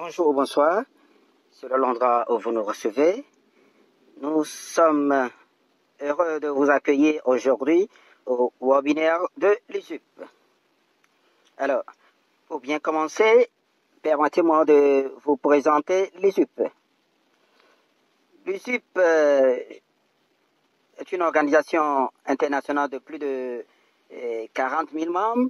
Bonjour, bonsoir. C'est l'endroit où vous nous recevez. Nous sommes heureux de vous accueillir aujourd'hui au webinaire de l'USUP. Alors, pour bien commencer, permettez-moi de vous présenter l'USUP. L'USUP est une organisation internationale de plus de 40 000 membres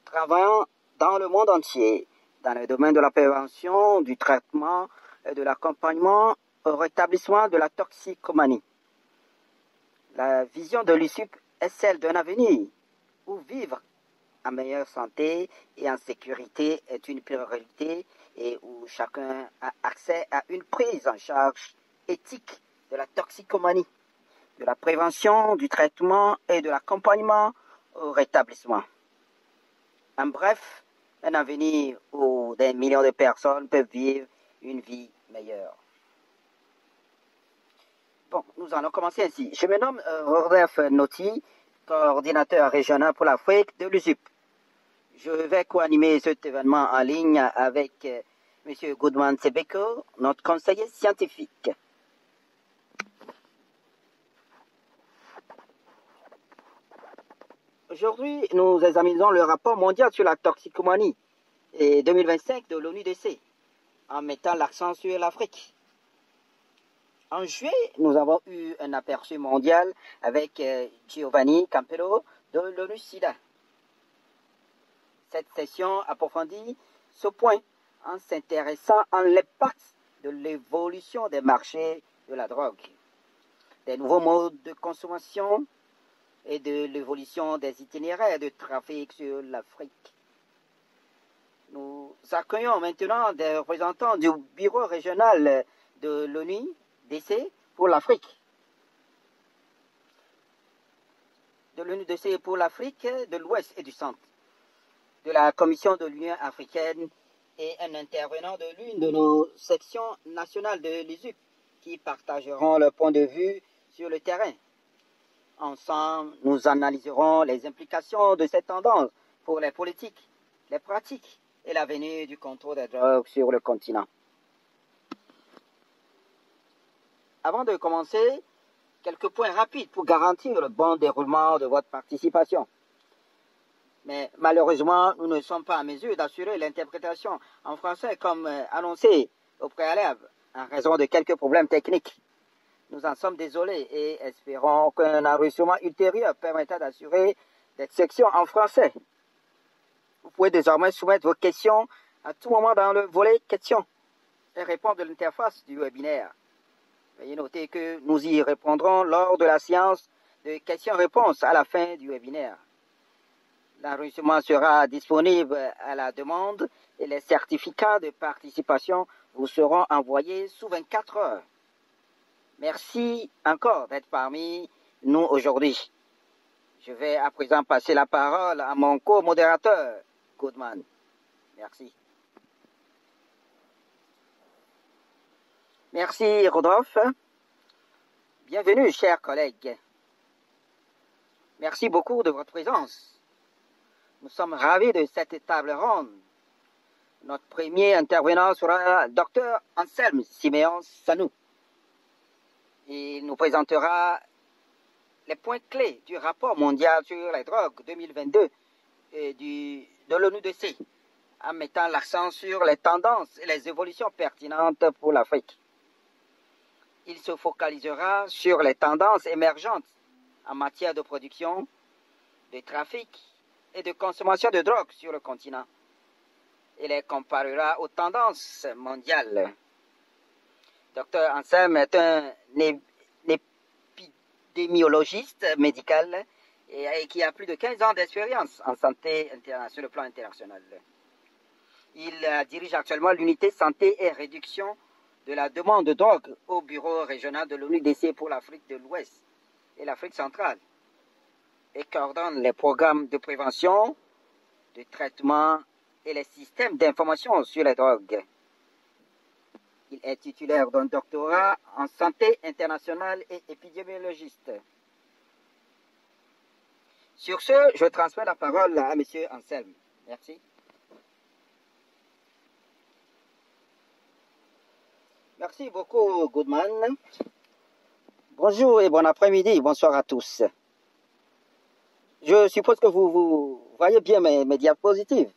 travaillant dans le monde entier dans le domaine de la prévention, du traitement et de l'accompagnement au rétablissement de la toxicomanie. La vision de l'USUP est celle d'un avenir où vivre en meilleure santé et en sécurité est une priorité et où chacun a accès à une prise en charge éthique de la toxicomanie, de la prévention, du traitement et de l'accompagnement au rétablissement. En bref, un avenir où des millions de personnes peuvent vivre une vie meilleure. Bon, nous allons commencer ainsi. Je me nomme Rodolphe Noti, coordinateur régional pour l'Afrique de l'USUP. Je vais co-animer cet événement en ligne avec M. Goodman Sebeko, notre conseiller scientifique. Aujourd'hui, nous examinons le rapport mondial sur la toxicomanie 2025 de l'ONUDC, en mettant l'accent sur l'Afrique. En juillet, nous avons eu un aperçu mondial avec Giovanni Campello de l'ONU-SIDA. Cette session approfondit ce point en s'intéressant à l'impact de l'évolution des marchés de la drogue, des nouveaux modes de consommation et de l'évolution des itinéraires de trafic sur l'Afrique. Nous accueillons maintenant des représentants du bureau régional de l'ONU-DC pour l'Afrique. De l'ONU-DC pour l'Afrique de l'Ouest et du Centre, de la Commission de l'Union africaine et un intervenant de l'une de nos sections nationales de l'USUP qui partageront leur point de vue sur le terrain. Ensemble, nous analyserons les implications de cette tendance pour les politiques, les pratiques et l'avenir du contrôle des drogues sur le continent. Avant de commencer, quelques points rapides pour garantir le bon déroulement de votre participation. Mais malheureusement, nous ne sommes pas en mesure d'assurer l'interprétation en français comme annoncé au préalable en raison de quelques problèmes techniques. Nous en sommes désolés et espérons qu'un enregistrement ultérieur permettra d'assurer des sections en français. Vous pouvez désormais soumettre vos questions à tout moment dans le volet questions et répondre de l'interface du webinaire. Veuillez noter que nous y répondrons lors de la séance de questions-réponses à la fin du webinaire. L'enregistrement sera disponible à la demande et les certificats de participation vous seront envoyés sous 24 heures. Merci encore d'être parmi nous aujourd'hui. Je vais à présent passer la parole à mon co-modérateur, Goodman. Merci. Merci, Rodolphe. Bienvenue, chers collègues. Merci beaucoup de votre présence. Nous sommes ravis de cette table ronde. Notre premier intervenant sera Dr Anselme Siméon Sanou. Il nous présentera les points clés du rapport mondial sur les drogues 2022 de l'ONUDC, en mettant l'accent sur les tendances et les évolutions pertinentes pour l'Afrique. Il se focalisera sur les tendances émergentes en matière de production, de trafic et de consommation de drogue sur le continent et les comparera aux tendances mondiales. Dr Anselme est un épidémiologiste médical et qui a plus de 15 ans d'expérience en santé sur le plan international. Il dirige actuellement l'unité santé et réduction de la demande de drogue au bureau régional de l'ONUDC pour l'Afrique de l'Ouest et l'Afrique centrale et coordonne les programmes de prévention, de traitement et les systèmes d'information sur les drogues. Il est titulaire d'un doctorat en santé internationale et épidémiologiste. Sur ce, je transmets la parole à M. Anselme. Merci. Merci beaucoup, Goodman. Bonjour et bon après-midi, bonsoir à tous. Je suppose que vous voyez bien mes diapositives,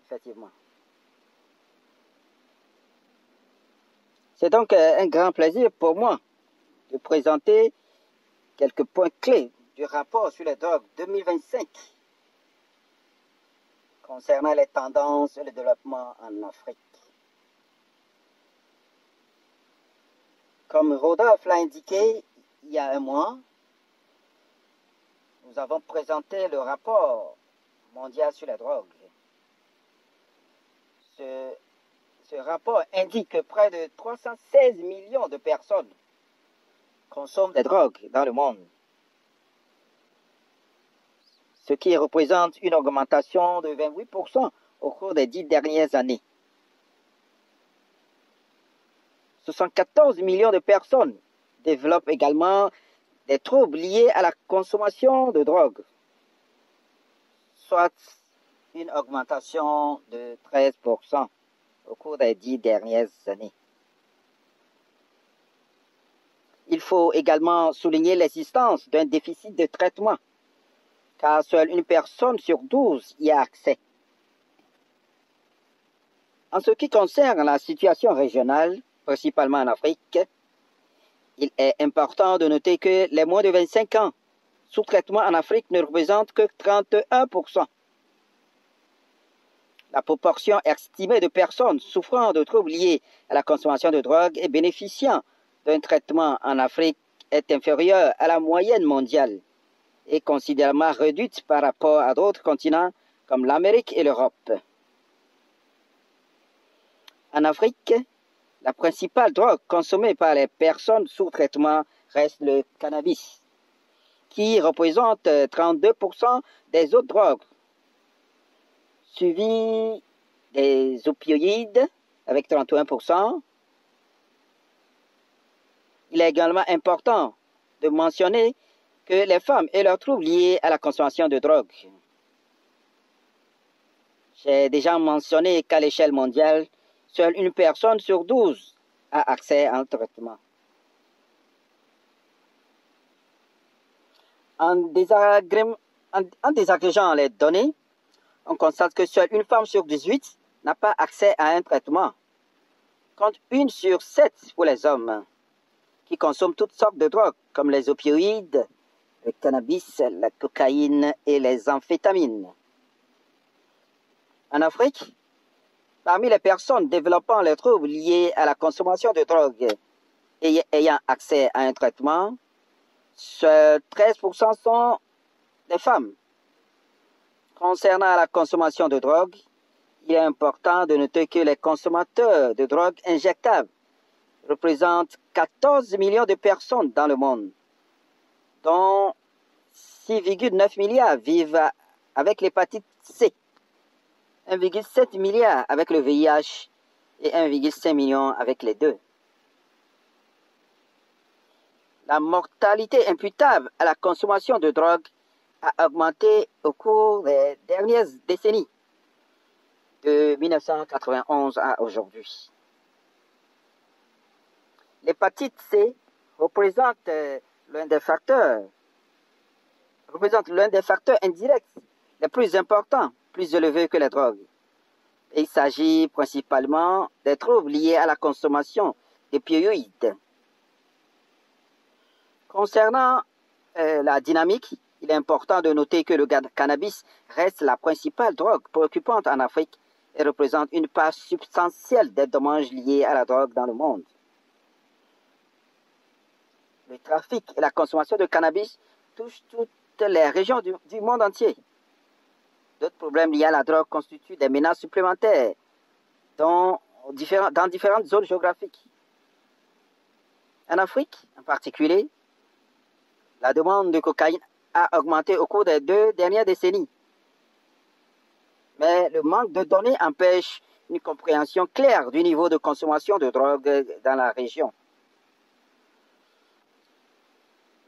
effectivement. C'est donc un grand plaisir pour moi de présenter quelques points clés du rapport sur les drogues 2025 concernant les tendances et le développement en Afrique. Comme Rodolphe l'a indiqué il y a un mois, nous avons présenté le rapport mondial sur les drogues. Ce rapport indique que près de 316 millions de personnes consomment des drogues dans le monde, ce qui représente une augmentation de 28% au cours des 10 dernières années. 74 millions de personnes développent également des troubles liés à la consommation de drogue, soit une augmentation de 13% au cours des 10 dernières années. Il faut également souligner l'existence d'un déficit de traitement, car seule une personne sur 12 y a accès. En ce qui concerne la situation régionale, principalement en Afrique, il est important de noter que les moins de 25 ans sous traitement en Afrique ne représentent que 31%. La proportion estimée de personnes souffrant de troubles liés à la consommation de drogue et bénéficiant d'un traitement en Afrique est inférieure à la moyenne mondiale et considérablement réduite par rapport à d'autres continents comme l'Amérique et l'Europe. En Afrique, la principale drogue consommée par les personnes sous traitement reste le cannabis, qui représente 32% des autres drogues, suivi des opioïdes avec 31%. Il est également important de mentionner que les femmes et leurs troubles liés à la consommation de drogue. J'ai déjà mentionné qu'à l'échelle mondiale, seule une personne sur 12 a accès à un traitement. En désagrégeant les données, on constate que seule une femme sur 18 n'a pas accès à un traitement, contre 1 sur 7 pour les hommes, qui consomment toutes sortes de drogues, comme les opioïdes, le cannabis, la cocaïne et les amphétamines. En Afrique, parmi les personnes développant les troubles liés à la consommation de drogue et ayant accès à un traitement, seuls 13% sont des femmes. Concernant la consommation de drogue, il est important de noter que les consommateurs de drogue injectables représentent 14 millions de personnes dans le monde, dont 6,9 milliards vivent avec l'hépatite C, 1,7 milliard avec le VIH et 1,5 million avec les deux. La mortalité imputable à la consommation de drogue a augmenté au cours des dernières décennies, de 1991 à aujourd'hui. L'hépatite C représente l'un des facteurs indirects les plus importants, plus élevés que les drogues. Il s'agit principalement des troubles liés à la consommation d'opioïdes. Concernant la dynamique, il est important de noter que le cannabis reste la principale drogue préoccupante en Afrique et représente une part substantielle des dommages liés à la drogue dans le monde. Le trafic et la consommation de cannabis touchent toutes les régions du monde entier. D'autres problèmes liés à la drogue constituent des menaces supplémentaires dans différentes zones géographiques. En Afrique, en particulier, la demande de cocaïne a augmenté au cours des 2 dernières décennies. Mais le manque de données empêche une compréhension claire du niveau de consommation de drogue dans la région.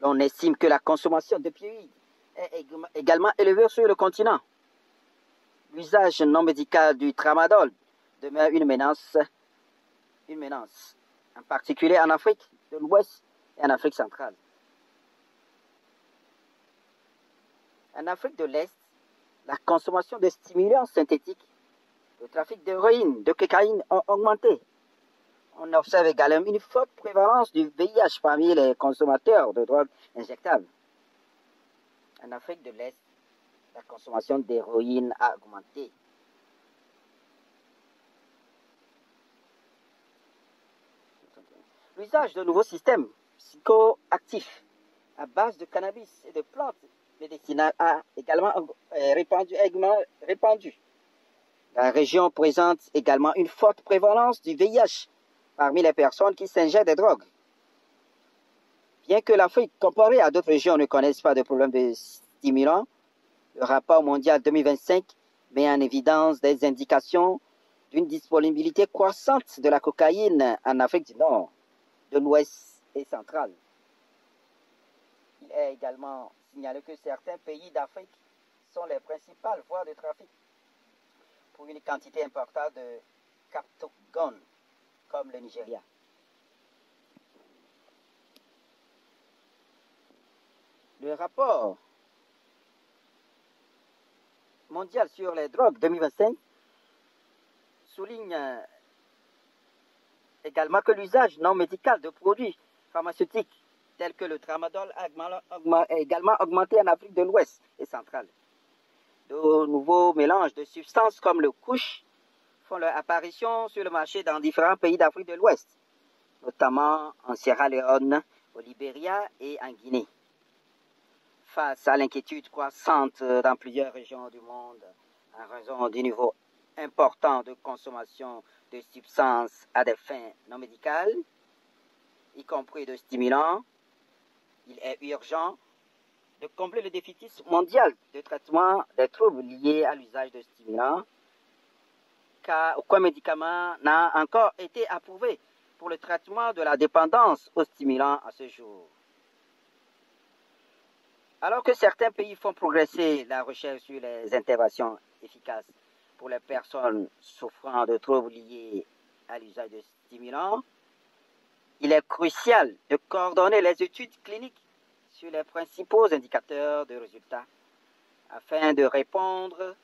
On estime que la consommation d'opioïdes est également élevée sur le continent. L'usage non médical du tramadol demeure une menace. en particulier en Afrique de l'Ouest et en Afrique centrale. En Afrique de l'Est, la consommation de stimulants synthétiques, le trafic d'héroïne, de cocaïne ont augmenté. On observe également une forte prévalence du VIH parmi les consommateurs de drogues injectables. En Afrique de l'Est, la consommation d'héroïne a augmenté. L'usage de nouveaux systèmes psychoactifs à base de cannabis et de plantes médicinales a également répandu. La région présente également une forte prévalence du VIH parmi les personnes qui s'ingèrent des drogues. Bien que l'Afrique, comparée à d'autres régions, ne connaisse pas de problème de stimulants, le rapport mondial 2025 met en évidence des indications d'une disponibilité croissante de la cocaïne en Afrique du Nord, de l'Ouest et central. Il est également signalé que certains pays d'Afrique sont les principales voies de trafic pour une quantité importante de captogone, comme le Nigeria. Le rapport mondial sur les drogues 2025 souligne également que l'usage non médical de produits pharmaceutiques tels que le tramadol a également augmenté en Afrique de l'Ouest et centrale. De nouveaux mélanges de substances comme le couche font leur apparition sur le marché dans différents pays d'Afrique de l'Ouest, notamment en Sierra Leone, au Libéria et en Guinée. Face à l'inquiétude croissante dans plusieurs régions du monde en raison du niveau important de consommation de substances à des fins non médicales, y compris de stimulants, il est urgent de combler le déficit mondial de traitement des troubles liés à l'usage de stimulants, car aucun médicament n'a encore été approuvé pour le traitement de la dépendance aux stimulants à ce jour. Alors que certains pays font progresser la recherche sur les interventions efficaces pour les personnes souffrant de troubles liés à l'usage de stimulants, il est crucial de coordonner les études cliniques sur les principaux indicateurs de résultats afin de répondre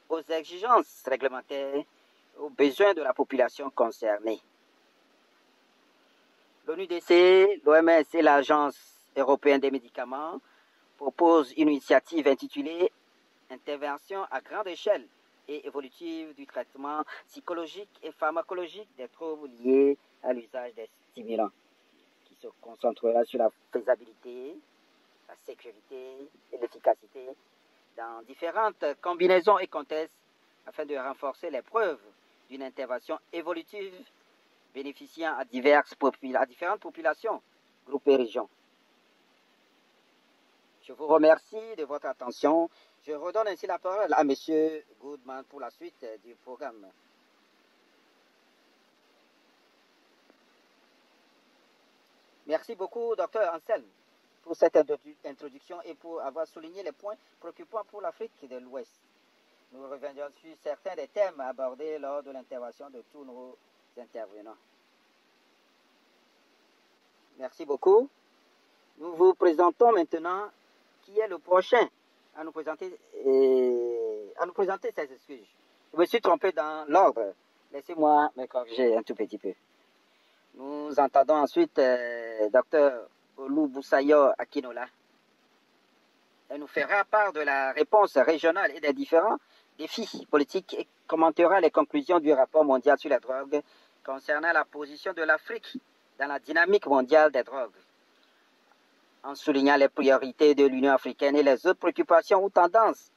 aux exigences réglementaires, aux besoins de la population concernée. L'ONUDC, l'OMS et l'Agence européenne des médicaments proposent une initiative intitulée « Intervention à grande échelle et évolutive du traitement psychologique et pharmacologique des troubles liés à l'usage des stimulants » qui se concentrera sur la faisabilité, la sécurité et l'efficacité dans différentes combinaisons et contextes afin de renforcer les preuves d'une intervention évolutive bénéficiant à différentes populations, groupes et régions. Je vous remercie de votre attention. Je redonne ainsi la parole à M. Goodman pour la suite du programme. Merci beaucoup, Dr Anselme, pour cette introduction et pour avoir souligné les points préoccupants pour l'Afrique de l'Ouest. Nous reviendrons sur certains des thèmes abordés lors de l'intervention de tous nos intervenants. Merci beaucoup. Nous vous présentons maintenant qui est le prochain à nous présenter ses excuses. Je me suis trompé dans l'ordre. Laissez-moi me corriger un tout petit peu. Nous entendons ensuite Dr Olubusayo Akinola. Elle nous fera part de la réponse régionale et des différents défis politiques et commentera les conclusions du rapport mondial sur la drogue concernant la position de l'Afrique dans la dynamique mondiale des drogues, en soulignant les priorités de l'Union africaine et les autres préoccupations ou tendances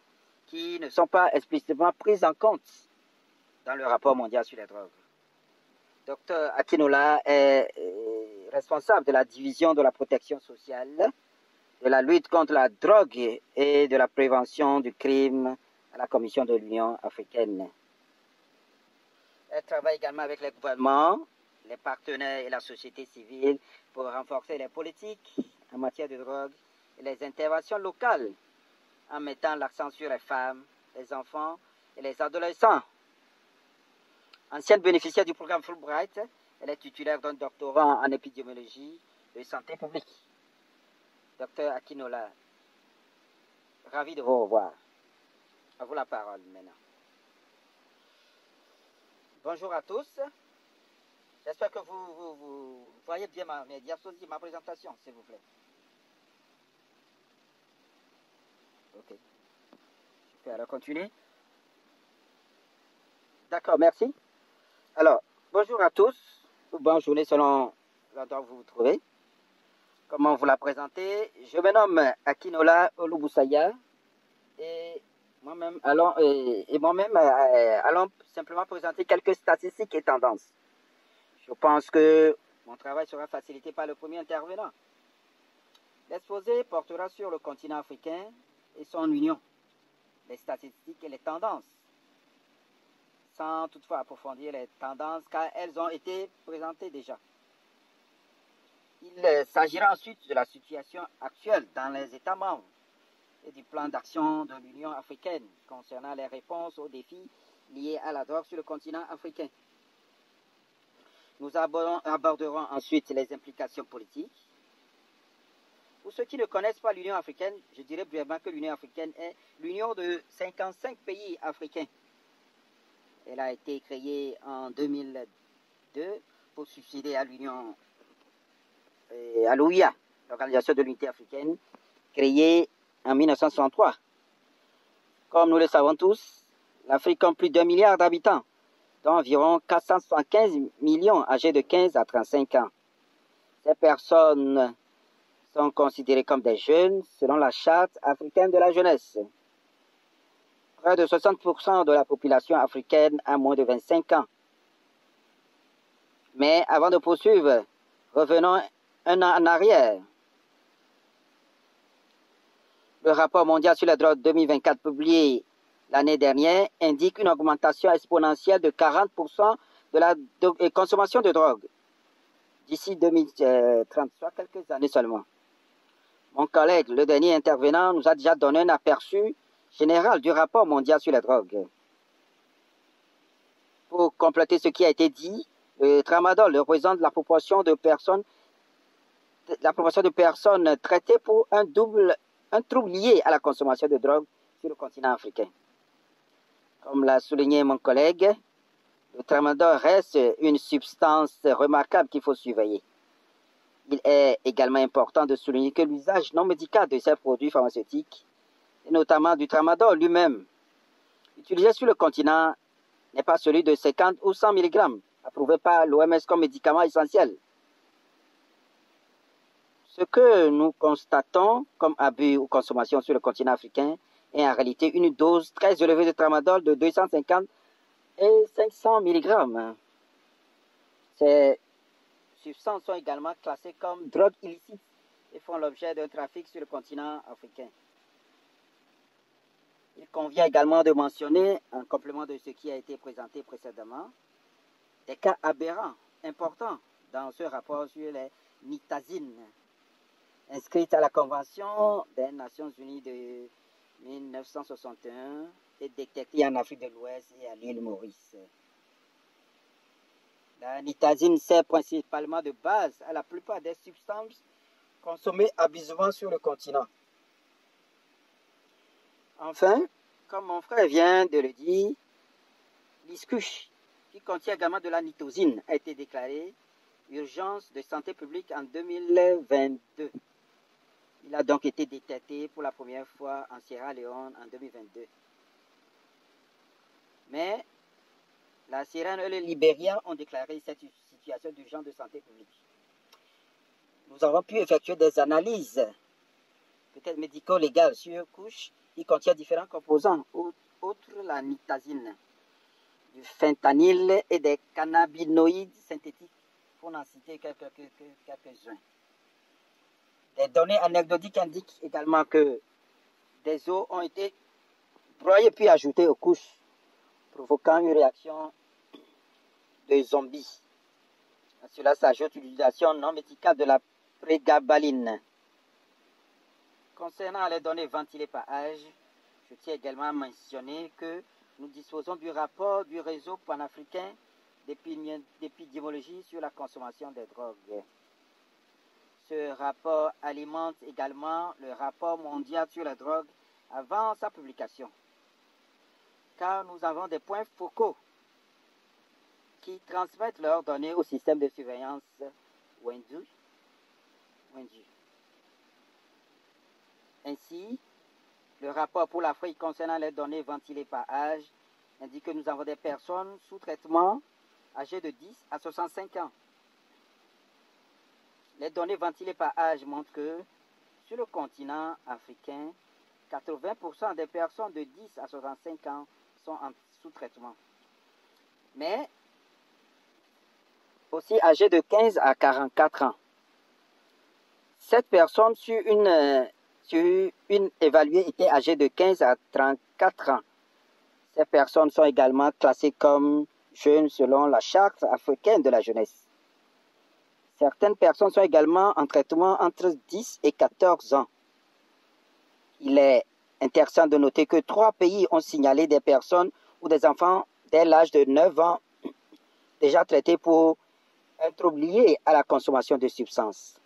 qui ne sont pas explicitement prises en compte dans le rapport mondial sur les drogues. Dr Akinola est responsable de la division de la protection sociale, de la lutte contre la drogue et de la prévention du crime à la Commission de l'Union africaine. Elle travaille également avec les gouvernements, les partenaires et la société civile pour renforcer les politiques en matière de drogue et les interventions locales en mettant l'accent sur les femmes, les enfants et les adolescents. Ancienne bénéficiaire du programme Fulbright, elle est titulaire d'un doctorat en épidémiologie de santé publique. Docteur Akinola, ravi de vous revoir. À vous la parole maintenant. Bonjour à tous. J'espère que vous voyez bien mes diapositives, ma présentation, s'il vous plaît. Ok. Je peux alors continuer. D'accord, merci. Alors, bonjour à tous, ou bonne journée selon l'endroit où vous vous trouvez. Comment vous la présenter? Je me nomme Akinola Olubusaya et moi-même allons simplement présenter quelques statistiques et tendances. Je pense que mon travail sera facilité par le premier intervenant. L'exposé portera sur le continent africain et son union, les statistiques et les tendances, sans toutefois approfondir les tendances car elles ont été présentées déjà. Il s'agira ensuite de la situation actuelle dans les États membres et du plan d'action de l'Union africaine concernant les réponses aux défis liés à la drogue sur le continent africain. Nous aborderons ensuite les implications politiques. Pour ceux qui ne connaissent pas l'Union africaine, je dirais brièvement que l'Union africaine est l'union de 55 pays africains. Elle a été créée en 2002 pour succéder à l'Union à l'OUIA, l'Organisation de l'Unité africaine, créée en 1963. Comme nous le savons tous, l'Afrique compte plus d'1 milliard d'habitants, dont environ 475 millions âgés de 15 à 35 ans. Ces personnes sont considérées comme des jeunes selon la Charte africaine de la jeunesse. Près de 60% de la population africaine a moins de 25 ans. Mais avant de poursuivre, revenons un an en arrière. Le rapport mondial sur les drogues 2024 publié l'année dernière indique une augmentation exponentielle de 40% de la consommation de drogue d'ici 2030, soit quelques années seulement. Mon collègue, le dernier intervenant, nous a déjà donné un aperçu général du rapport mondial sur les drogues. Pour compléter ce qui a été dit, le tramadol représente la proportion de personnes traitées pour un trouble lié à la consommation de drogue sur le continent africain. Comme l'a souligné mon collègue, le tramadol reste une substance remarquable qu'il faut surveiller. Il est également important de souligner que l'usage non médical de ces produits pharmaceutiques, et notamment du tramadol lui-même, utilisé sur le continent, n'est pas celui de 50 ou 100 mg, approuvé par l'OMS comme médicament essentiel. Ce que nous constatons comme abus ou consommation sur le continent africain est en réalité une dose très élevée de tramadol de 250 et 500 mg. Ces substances sont également classées comme drogues illicites et font l'objet d'un trafic sur le continent africain. Il convient également de mentionner, en complément de ce qui a été présenté précédemment, des cas aberrants importants dans ce rapport sur les nitazines, inscrite à la Convention des Nations Unies de 1961 et détectée en Afrique de l'Ouest et à l'île Maurice. La nitazine sert principalement de base à la plupart des substances consommées abusivement sur le continent. Enfin, comme mon frère vient de le dire, l'ISCUCH, qui contient également de la nitazine, a été déclaré urgence de santé publique en 2022. Il a donc été détecté pour la première fois en Sierra Leone en 2022. Mais la Sierra Leone et le Libéria ont déclaré cette situation d'urgence de santé publique. Nous avons pu effectuer des analyses, peut-être médico-légales, sur couche qui contient différents composants, outre la nitazine, du fentanyl et des cannabinoïdes synthétiques, pour en citer quelques-uns. Des données anecdotiques indiquent également que des os ont été broyés puis ajoutés aux couches, provoquant une réaction de zombies. À cela s'ajoute l'utilisation non médicale de la prégabaline. Concernant les données ventilées par âge, je tiens également à mentionner que nous disposons du rapport du réseau panafricain d'épidémiologie sur la consommation des drogues. Ce rapport alimente également le rapport mondial sur la drogue avant sa publication, car nous avons des points focaux qui transmettent leurs données au système de surveillance WENDU. Ainsi, le rapport pour l'Afrique concernant les données ventilées par âge indique que nous avons des personnes sous traitement âgées de 10 à 65 ans. Les données ventilées par âge montrent que sur le continent africain, 80% des personnes de 10 à 65 ans sont sous traitement. Mais aussi âgées de 15 à 44 ans. 7 personnes sur une évaluée étaient âgées de 15 à 34 ans. Ces personnes sont également classées comme jeunes selon la charte africaine de la jeunesse. Certaines personnes sont également en traitement entre 10 et 14 ans. Il est intéressant de noter que 3 pays ont signalé des personnes ou des enfants dès l'âge de 9 ans déjà traités pour être liés à la consommation de substances.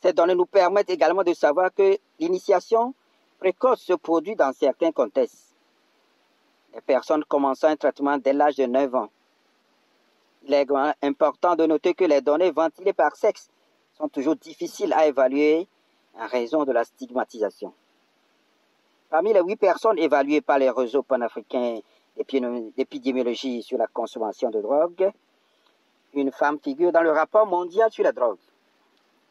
Ces données nous permettent également de savoir que l'initiation précoce se produit dans certains contextes. Les personnes commençant un traitement dès l'âge de 9 ans. Il est important de noter que les données ventilées par sexe sont toujours difficiles à évaluer en raison de la stigmatisation. Parmi les 8 personnes évaluées par les réseaux panafricains d'épidémiologie sur la consommation de drogue, une femme figure dans le rapport mondial sur la drogue,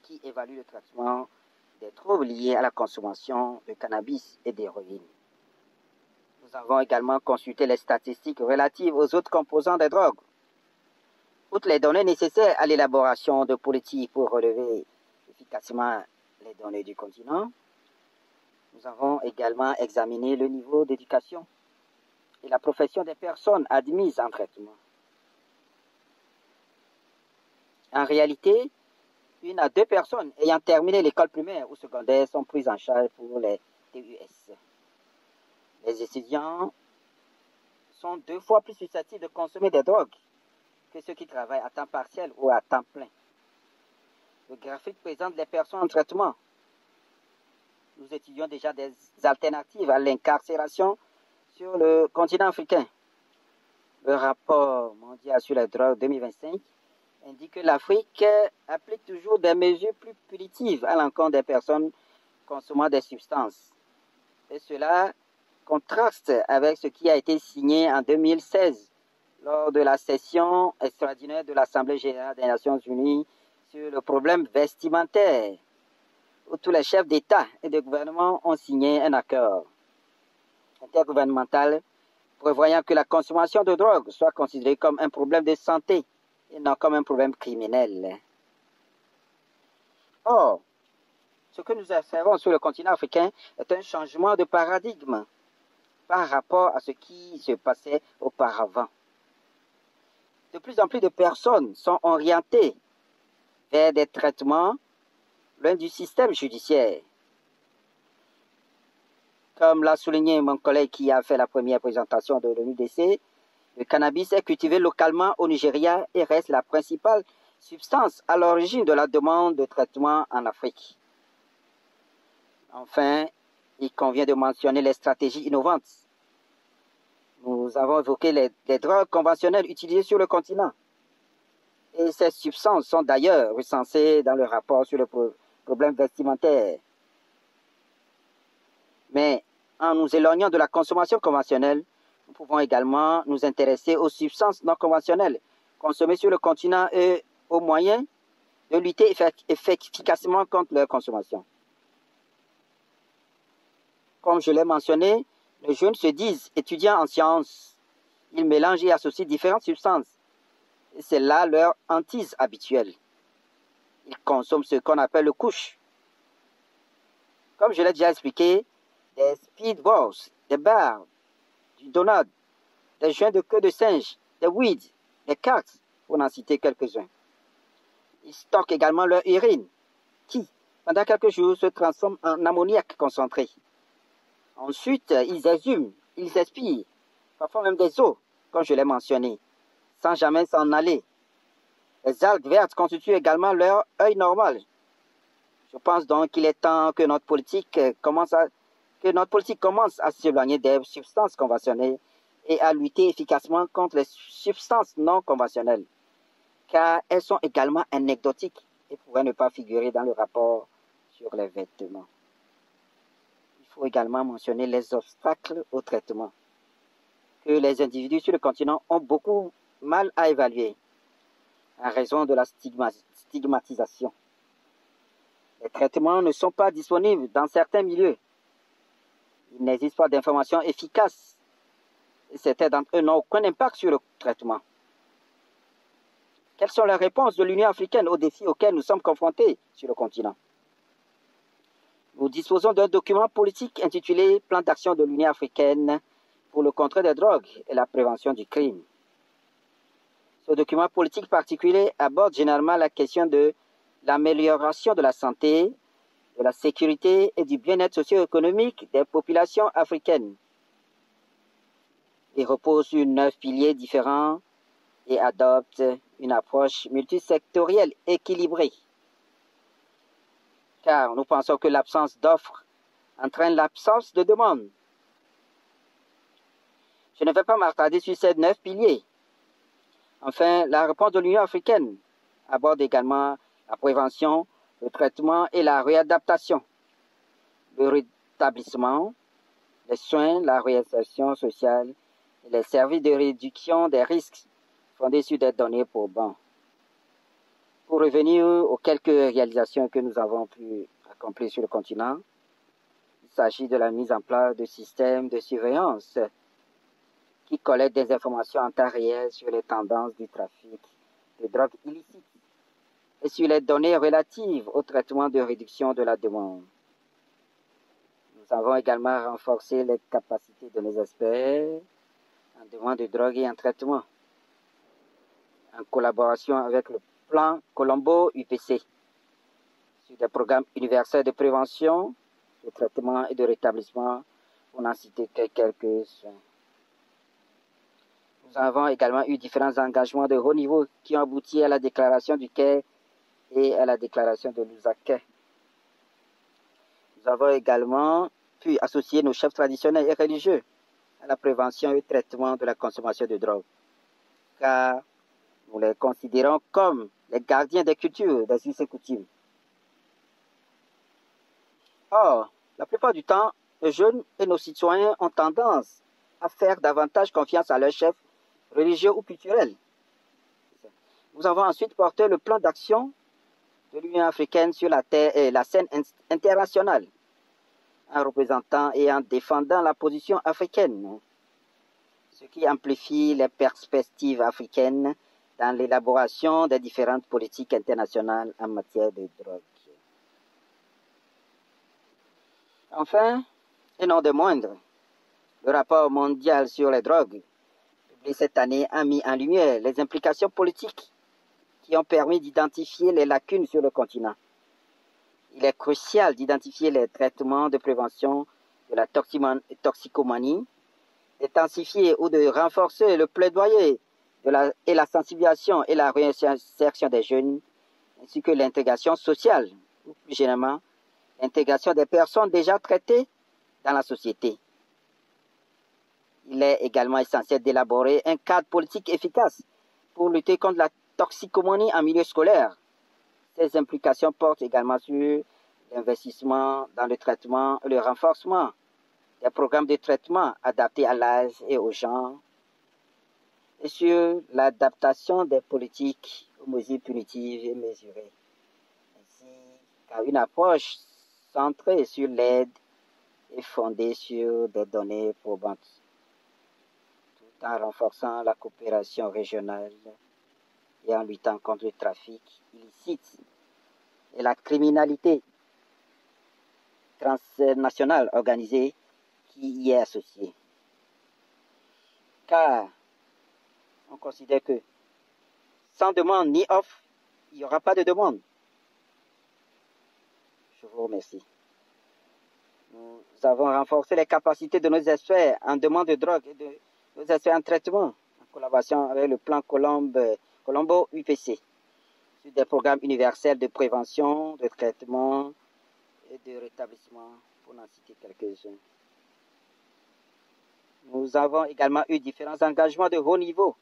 qui évalue le traitement des troubles liés à la consommation de cannabis et d'héroïne. Nous avons également consulté les statistiques relatives aux autres composants des drogues. Outre les données nécessaires à l'élaboration de politiques pour relever efficacement les données du continent, nous avons également examiné le niveau d'éducation et la profession des personnes admises en traitement. En réalité, 1 à 2 personnes ayant terminé l'école primaire ou secondaire sont prises en charge pour les TUS. Les étudiants sont 2 fois plus susceptibles de consommer des drogues que ceux qui travaillent à temps partiel ou à temps plein. Le graphique présente les personnes en traitement. Nous étudions déjà des alternatives à l'incarcération sur le continent africain. Le rapport mondial sur la drogue 2025 indique que l'Afrique applique toujours des mesures plus punitives à l'encontre des personnes consommant des substances. Et cela contraste avec ce qui a été signé en 2016 lors de la session extraordinaire de l'Assemblée générale des Nations unies sur le problème vestimentaire, où tous les chefs d'État et de gouvernement ont signé un accord intergouvernemental prévoyant que la consommation de drogue soit considérée comme un problème de santé et non comme un problème criminel. Or, ce que nous observons sur le continent africain est un changement de paradigme par rapport à ce qui se passait auparavant. De plus en plus de personnes sont orientées vers des traitements loin du système judiciaire. Comme l'a souligné mon collègue qui a fait la première présentation de l'ONUDC, le cannabis est cultivé localement au Nigeria et reste la principale substance à l'origine de la demande de traitement en Afrique. Enfin, il convient de mentionner les stratégies innovantes. Nous avons évoqué les drogues conventionnelles utilisées sur le continent. Et ces substances sont d'ailleurs recensées dans le rapport sur le problème vestimentaire. Mais en nous éloignant de la consommation conventionnelle, nous pouvons également nous intéresser aux substances non conventionnelles consommées sur le continent et aux moyens de lutter efficacement contre leur consommation. Comme je l'ai mentionné, les jeunes se disent étudiants en sciences. Ils mélangent et associent différentes substances. Et c'est là leur hantise habituelle. Ils consomment ce qu'on appelle le couche. Comme je l'ai déjà expliqué, des speedballs, des bars, du donut, des joints de queue de singe, des weed, des cartes, pour n'en citer quelques-uns. Ils stockent également leur urine, qui, pendant quelques jours, se transforme en ammoniac concentré. Ensuite, ils exhument, ils expirent, parfois même des os, comme je l'ai mentionné. sans jamais s'en aller. Les algues vertes constituent également leur œil normal. Je pense donc qu'il est temps que notre politique commence à s'éloigner des substances conventionnelles et à lutter efficacement contre les substances non conventionnelles, car elles sont également anecdotiques et pourraient ne pas figurer dans le rapport sur les vêtements. Il faut également mentionner les obstacles au traitement, que les individus sur le continent ont beaucoup mal à évaluer, en raison de la stigmatisation. Les traitements ne sont pas disponibles dans certains milieux. Il n'existe pas d'informations efficaces et certains d'entre eux n'ont aucun impact sur le traitement. Quelles sont les réponses de l'Union africaine aux défis auxquels nous sommes confrontés sur le continent? Nous disposons d'un document politique intitulé Plan d'action de l'Union africaine pour le contrôle des drogues et la prévention du crime. Ce document politique particulier aborde généralement la question de l'amélioration de la santé, de la sécurité et du bien-être socio-économique des populations africaines. Il repose sur 9 piliers différents et adopte une approche multisectorielle équilibrée. Car nous pensons que l'absence d'offres entraîne l'absence de demande. Je ne vais pas m'attarder sur ces 9 piliers. Enfin, la réponse de l'Union africaine aborde également la prévention, le traitement et la réadaptation, le rétablissement, les soins, la réinsertion sociale et les services de réduction des risques fondés sur des données probantes. Pour revenir aux quelques réalisations que nous avons pu accomplir sur le continent, il s'agit de la mise en place de systèmes de surveillance qui collectent des informations en temps réel sur les tendances du trafic de drogues illicites et sur les données relatives au traitement de réduction de la demande. Nous avons également renforcé les capacités de nos experts en demande de drogue et en traitement, en collaboration avec le plan Colombo UPC, sur des programmes universels de prévention, de traitement et de rétablissement, pour n'en citer que quelques-uns. Nous avons également eu différents engagements de haut niveau qui ont abouti à la déclaration du Caire et à la déclaration de Lusaka. Nous avons également pu associer nos chefs traditionnels et religieux à la prévention et au traitement de la consommation de drogue, car nous les considérons comme les gardiens des cultures, des us et coutumes. Or, la plupart du temps, les jeunes et nos citoyens ont tendance à faire davantage confiance à leurs chefs religieux ou culturels. Nous avons ensuite porté le plan d'action de l'Union africaine sur la scène internationale, en représentant et en défendant la position africaine, ce qui amplifie les perspectives africaines dans l'élaboration des différentes politiques internationales en matière de drogue. Enfin, et non des moindres, le rapport mondial sur les drogues, publié cette année, a mis en lumière les implications politiques qui ont permis d'identifier les lacunes sur le continent. Il est crucial d'identifier les traitements de prévention de la toxicomanie, d'intensifier ou de renforcer le plaidoyer et la sensibilisation et la réinsertion des jeunes, ainsi que l'intégration sociale, ou plus généralement, l'intégration des personnes déjà traitées dans la société. Il est également essentiel d'élaborer un cadre politique efficace pour lutter contre la toxicomanie en milieu scolaire. Ces implications portent également sur l'investissement dans le traitement et le renforcement des programmes de traitement adaptés à l'âge et au genre, et sur l'adaptation des politiques aux mesures punitives et mesurées, ainsi qu'à une approche centrée sur l'aide et fondée sur des données probantes, tout en renforçant la coopération régionale et en luttant contre le trafic illicite et la criminalité transnationale organisée qui y est associée. Car on considère que sans demande ni offre, il n'y aura pas de demande. Je vous remercie. Nous avons renforcé les capacités de nos experts en demande de drogue et de nos experts en traitement, en collaboration avec le plan Colombo UPC sur des programmes universels de prévention, de traitement et de rétablissement, pour n'en citer quelques-uns. Nous avons également eu différents engagements de haut niveau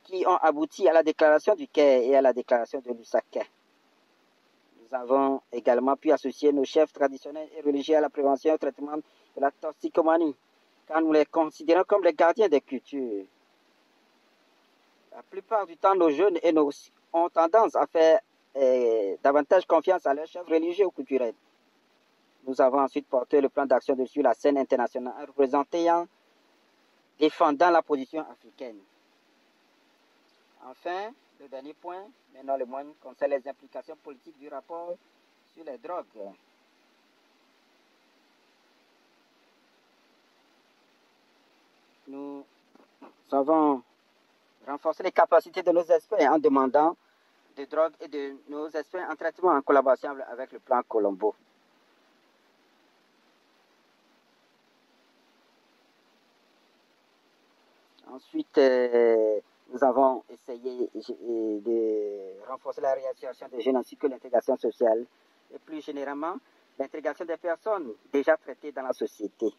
qui ont abouti à la déclaration du Caire et à la déclaration de Lusaka. Nous avons également pu associer nos chefs traditionnels et religieux à la prévention et au traitement de la toxicomanie, car nous les considérons comme les gardiens des cultures. La plupart du temps, nos jeunes et nos ont tendance à faire davantage confiance à leurs chefs religieux ou culturels. Nous avons ensuite porté le plan d'action sur la scène internationale représentant, défendant la position africaine. Enfin, le dernier point, mais non le moindre, concerne les implications politiques du rapport sur les drogues. Nous avons renforcé les capacités de nos experts en demandant de drogue et de nos experts en traitement en collaboration avec le plan Colombo. Ensuite, nous avons essayé de renforcer la réalisation des jeunes ainsi que l'intégration sociale et plus généralement l'intégration des personnes déjà traitées dans la société.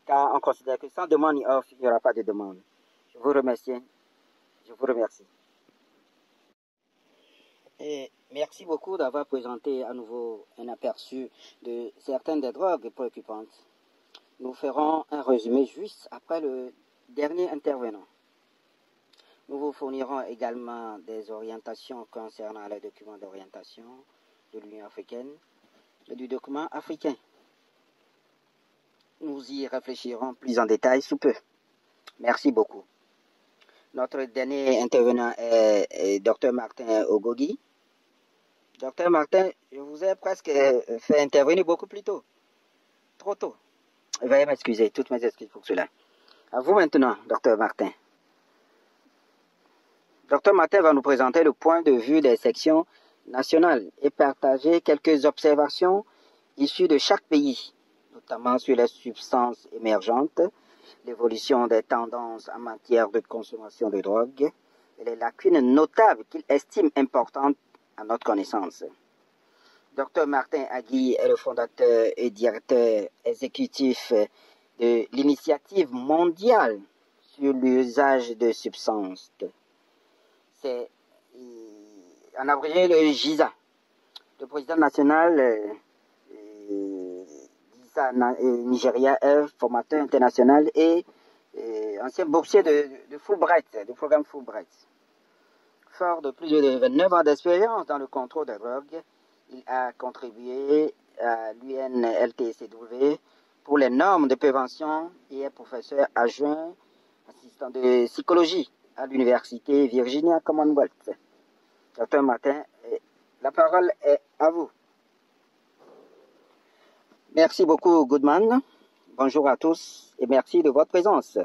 Car on considère que sans demande ni offre, il n'y aura pas de demande. Je vous remercie. Je vous remercie. Et merci beaucoup d'avoir présenté à nouveau un aperçu de certaines des drogues préoccupantes. Nous ferons un résumé juste après le dernier intervenant. Nous vous fournirons également des orientations concernant les documents d'orientation de l'Union africaine et du document africain. Nous y réfléchirons plus en détail sous peu. Merci beaucoup. Notre dernier intervenant est Dr Martin Ogogi. Dr Martin, je vous ai presque fait intervenir beaucoup plus tôt. Trop tôt. Veuillez m'excuser, toutes mes excuses pour cela. À vous maintenant, Dr Martin. Dr Martin va nous présenter le point de vue des sections nationales et partager quelques observations issues de chaque pays, notamment sur les substances émergentes, l'évolution des tendances en matière de consommation de drogue et les lacunes notables qu'il estime importantes à notre connaissance. Dr Martin Agui est le fondateur et directeur exécutif de l'initiative mondiale sur l'usage de substances. C'est en abrégé le GISA, le président national d'ISA Nigeria, est formateur international et ancien boursier de Fulbright, du programme Fulbright. Fort de plus de 29 ans d'expérience dans le contrôle des drogues, il a contribué à l'UNLTCW pour les normes de prévention et est professeur adjoint assistant de psychologie à l'université Virginia Commonwealth. Dr Martin, la parole est à vous. Merci beaucoup, Goodman. Bonjour à tous et merci de votre présence.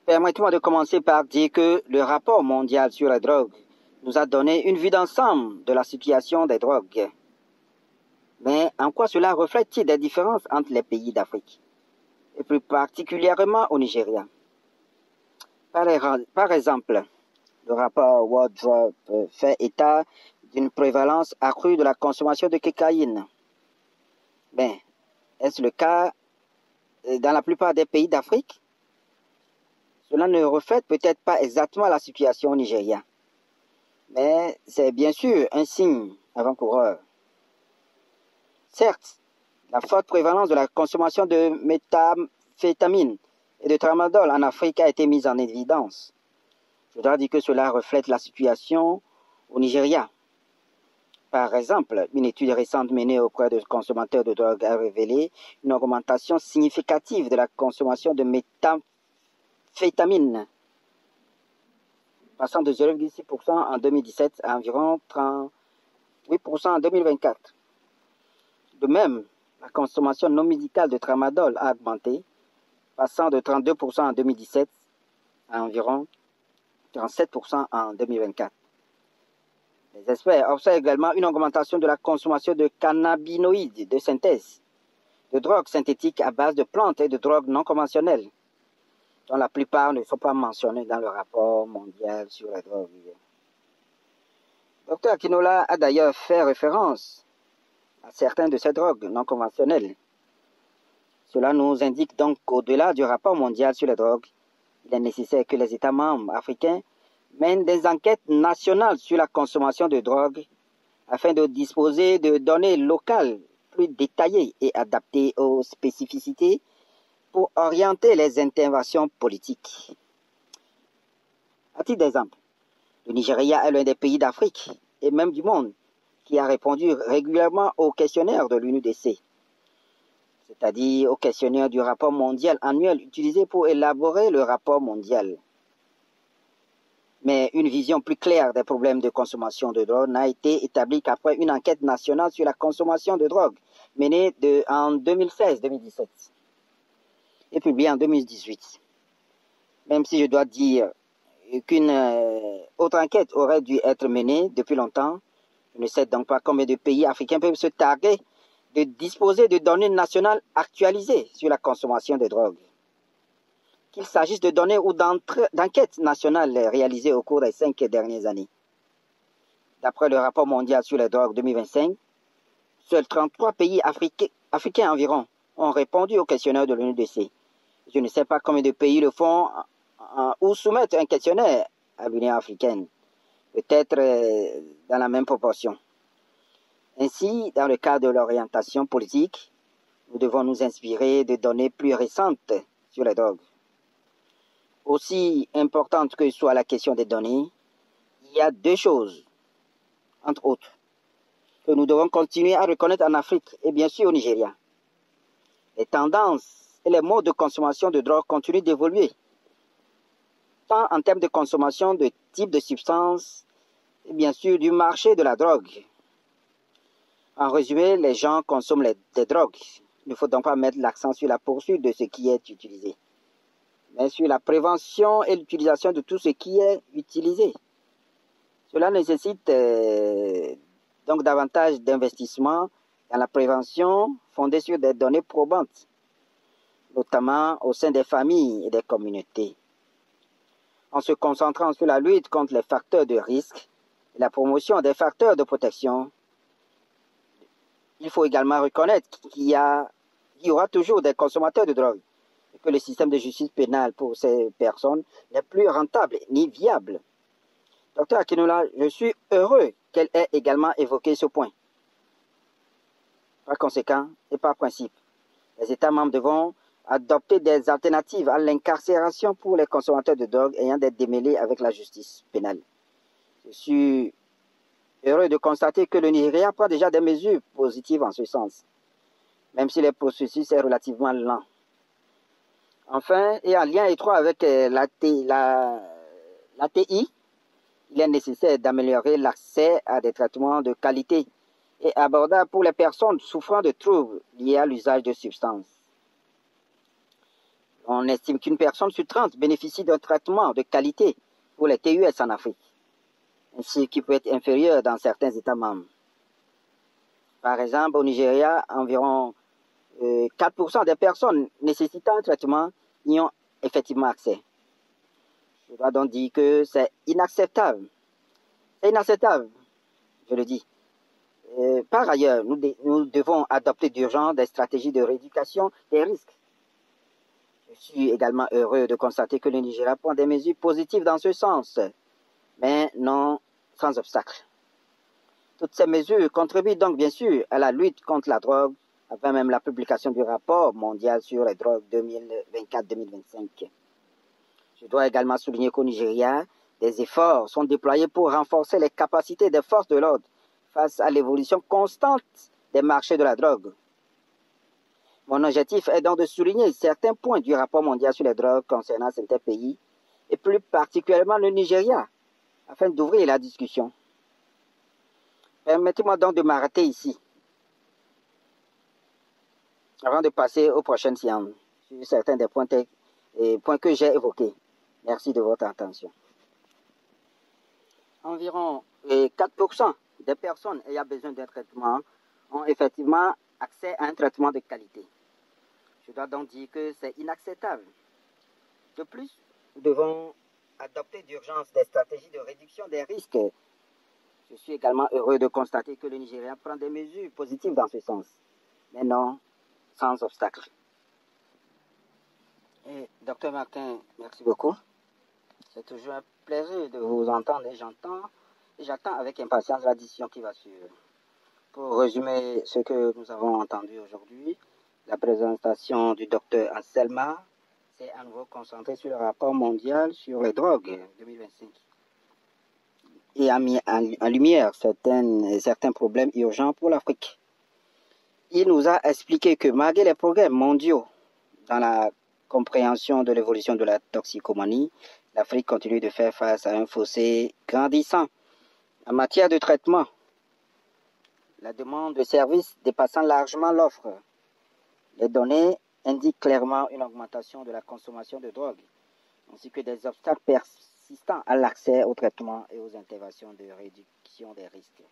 Permettez-moi de commencer par dire que le rapport mondial sur la drogue nous a donné une vue d'ensemble de la situation des drogues. Mais en quoi cela reflète-t-il des différences entre les pays d'Afrique, et plus particulièrement au Nigeria? Par exemple, le rapport World Drug fait état d'une prévalence accrue de la consommation de cocaïne. Mais est-ce le cas dans la plupart des pays d'Afrique? Cela ne reflète peut-être pas exactement la situation au Nigeria, mais c'est bien sûr un signe avant-coureur. Certes, la forte prévalence de la consommation de méthamphétamine et de tramadol en Afrique a été mise en évidence. Je dois dire que cela reflète la situation au Nigeria. Par exemple, une étude récente menée auprès de consommateurs de drogue a révélé une augmentation significative de la consommation de méthamphétamine, passant de 0,6% en 2017 à environ 38% en 2024. De même, la consommation non médicale de tramadol a augmenté, passant de 32% en 2017 à environ 37% en 2024. Les experts observent également une augmentation de la consommation de cannabinoïdes de synthèse, de drogues synthétiques à base de plantes et de drogues non conventionnelles. dont la plupart ne sont pas mentionnés dans le rapport mondial sur la drogue. Dr Akinola a d'ailleurs fait référence à certaines de ces drogues non conventionnelles. Cela nous indique donc qu'au-delà du rapport mondial sur les drogues, il est nécessaire que les États membres africains mènent des enquêtes nationales sur la consommation de drogue afin de disposer de données locales plus détaillées et adaptées aux spécificités pour orienter les interventions politiques. À titre d'exemple, le Nigeria est l'un des pays d'Afrique et même du monde qui a répondu régulièrement au questionnaire de l'UNODC, c'est-à-dire au questionnaire du rapport mondial annuel utilisé pour élaborer le rapport mondial. Mais une vision plus claire des problèmes de consommation de drogue n'a été établie qu'après une enquête nationale sur la consommation de drogue menée en 2016-2017 et publiée en 2018. Même si je dois dire qu'une autre enquête aurait dû être menée depuis longtemps, je ne sais donc pas combien de pays africains peuvent se targuer de disposer de données nationales actualisées sur la consommation de drogue. Qu'il s'agisse de données ou d'enquêtes nationales réalisées au cours des 5 dernières années. D'après le rapport mondial sur les drogues 2025, seuls 33 pays africains environ ont répondu au questionnaire de l'UNODC. Je ne sais pas combien de pays le font ou soumettent un questionnaire à l'Union africaine, peut-être dans la même proportion. Ainsi, dans le cadre de l'orientation politique, nous devons nous inspirer de données plus récentes sur les drogues. Aussi importante que soit la question des données, il y a deux choses, entre autres, que nous devons continuer à reconnaître en Afrique et bien sûr au Nigeria. Les tendances et les modes de consommation de drogue continuent d'évoluer, tant en termes de consommation de type de substances et bien sûr du marché de la drogue. En résumé, les gens consomment des drogues. Il ne faut donc pas mettre l'accent sur la poursuite de ce qui est utilisé, mais sur la prévention et l'utilisation de tout ce qui est utilisé. Cela nécessite donc davantage d'investissement dans la prévention fondée sur des données probantes, notamment au sein des familles et des communautés. En se concentrant sur la lutte contre les facteurs de risque et la promotion des facteurs de protection, il faut également reconnaître qu'il y aura toujours des consommateurs de drogue et que le système de justice pénale pour ces personnes n'est plus rentable ni viable. Dr Akinola, je suis heureux qu'elle ait également évoqué ce point. Par conséquent, et par principe, les États membres devront adopter des alternatives à l'incarcération pour les consommateurs de drogue ayant des démêlés avec la justice pénale. Je suis heureux de constater que le Nigeria prend déjà des mesures positives en ce sens, même si le processus est relativement lent. Enfin, et en lien étroit avec l'ATI, il est nécessaire d'améliorer l'accès à des traitements de qualité et abordables pour les personnes souffrant de troubles liés à l'usage de substances. On estime qu'une personne sur 30 bénéficie d'un traitement de qualité pour les TUS en Afrique, ainsi qui peut être inférieur dans certains États membres. Par exemple, au Nigeria, environ 4% des personnes nécessitant un traitement y ont effectivement accès. Je dois donc dire que c'est inacceptable. C'est inacceptable, je le dis. Par ailleurs, nous devons adopter d'urgence des stratégies de rééducation des risques. Je suis également heureux de constater que le Nigeria prend des mesures positives dans ce sens, mais non sans obstacle. Toutes ces mesures contribuent donc bien sûr à la lutte contre la drogue, avant même la publication du rapport mondial sur les drogues 2024-2025. Je dois également souligner qu'au Nigeria, des efforts sont déployés pour renforcer les capacités des forces de l'ordre face à l'évolution constante des marchés de la drogue. Mon objectif est donc de souligner certains points du rapport mondial sur les drogues concernant certains pays, et plus particulièrement le Nigeria, afin d'ouvrir la discussion. Permettez-moi donc de m'arrêter ici, avant de passer aux prochaines séances, sur certains des points que j'ai évoqués. Merci de votre attention. Environ 4% des personnes ayant besoin d'un traitement ont effectivement accès à un traitement de qualité. Je dois donc dire que c'est inacceptable. De plus, nous devons adopter d'urgence des stratégies de réduction des risques. Je suis également heureux de constater que le Nigeria prend des mesures positives dans ce sens, mais non sans obstacle. Et Dr Martin, merci beaucoup. C'est toujours un plaisir de vous entendre et j'attends avec impatience la décision qui va suivre. Pour résumer ce que nous avons entendu aujourd'hui, la présentation du Dr Anselma s'est à nouveau concentrée sur le rapport mondial sur les drogues 2025 et a mis en lumière certains problèmes urgents pour l'Afrique. Il nous a expliqué que malgré les progrès mondiaux dans la compréhension de l'évolution de la toxicomanie, l'Afrique continue de faire face à un fossé grandissant en matière de traitement. La demande de services dépassant largement l'offre. Les données indiquent clairement une augmentation de la consommation de drogue, ainsi que des obstacles persistants à l'accès au traitement et aux interventions de réduction des risques.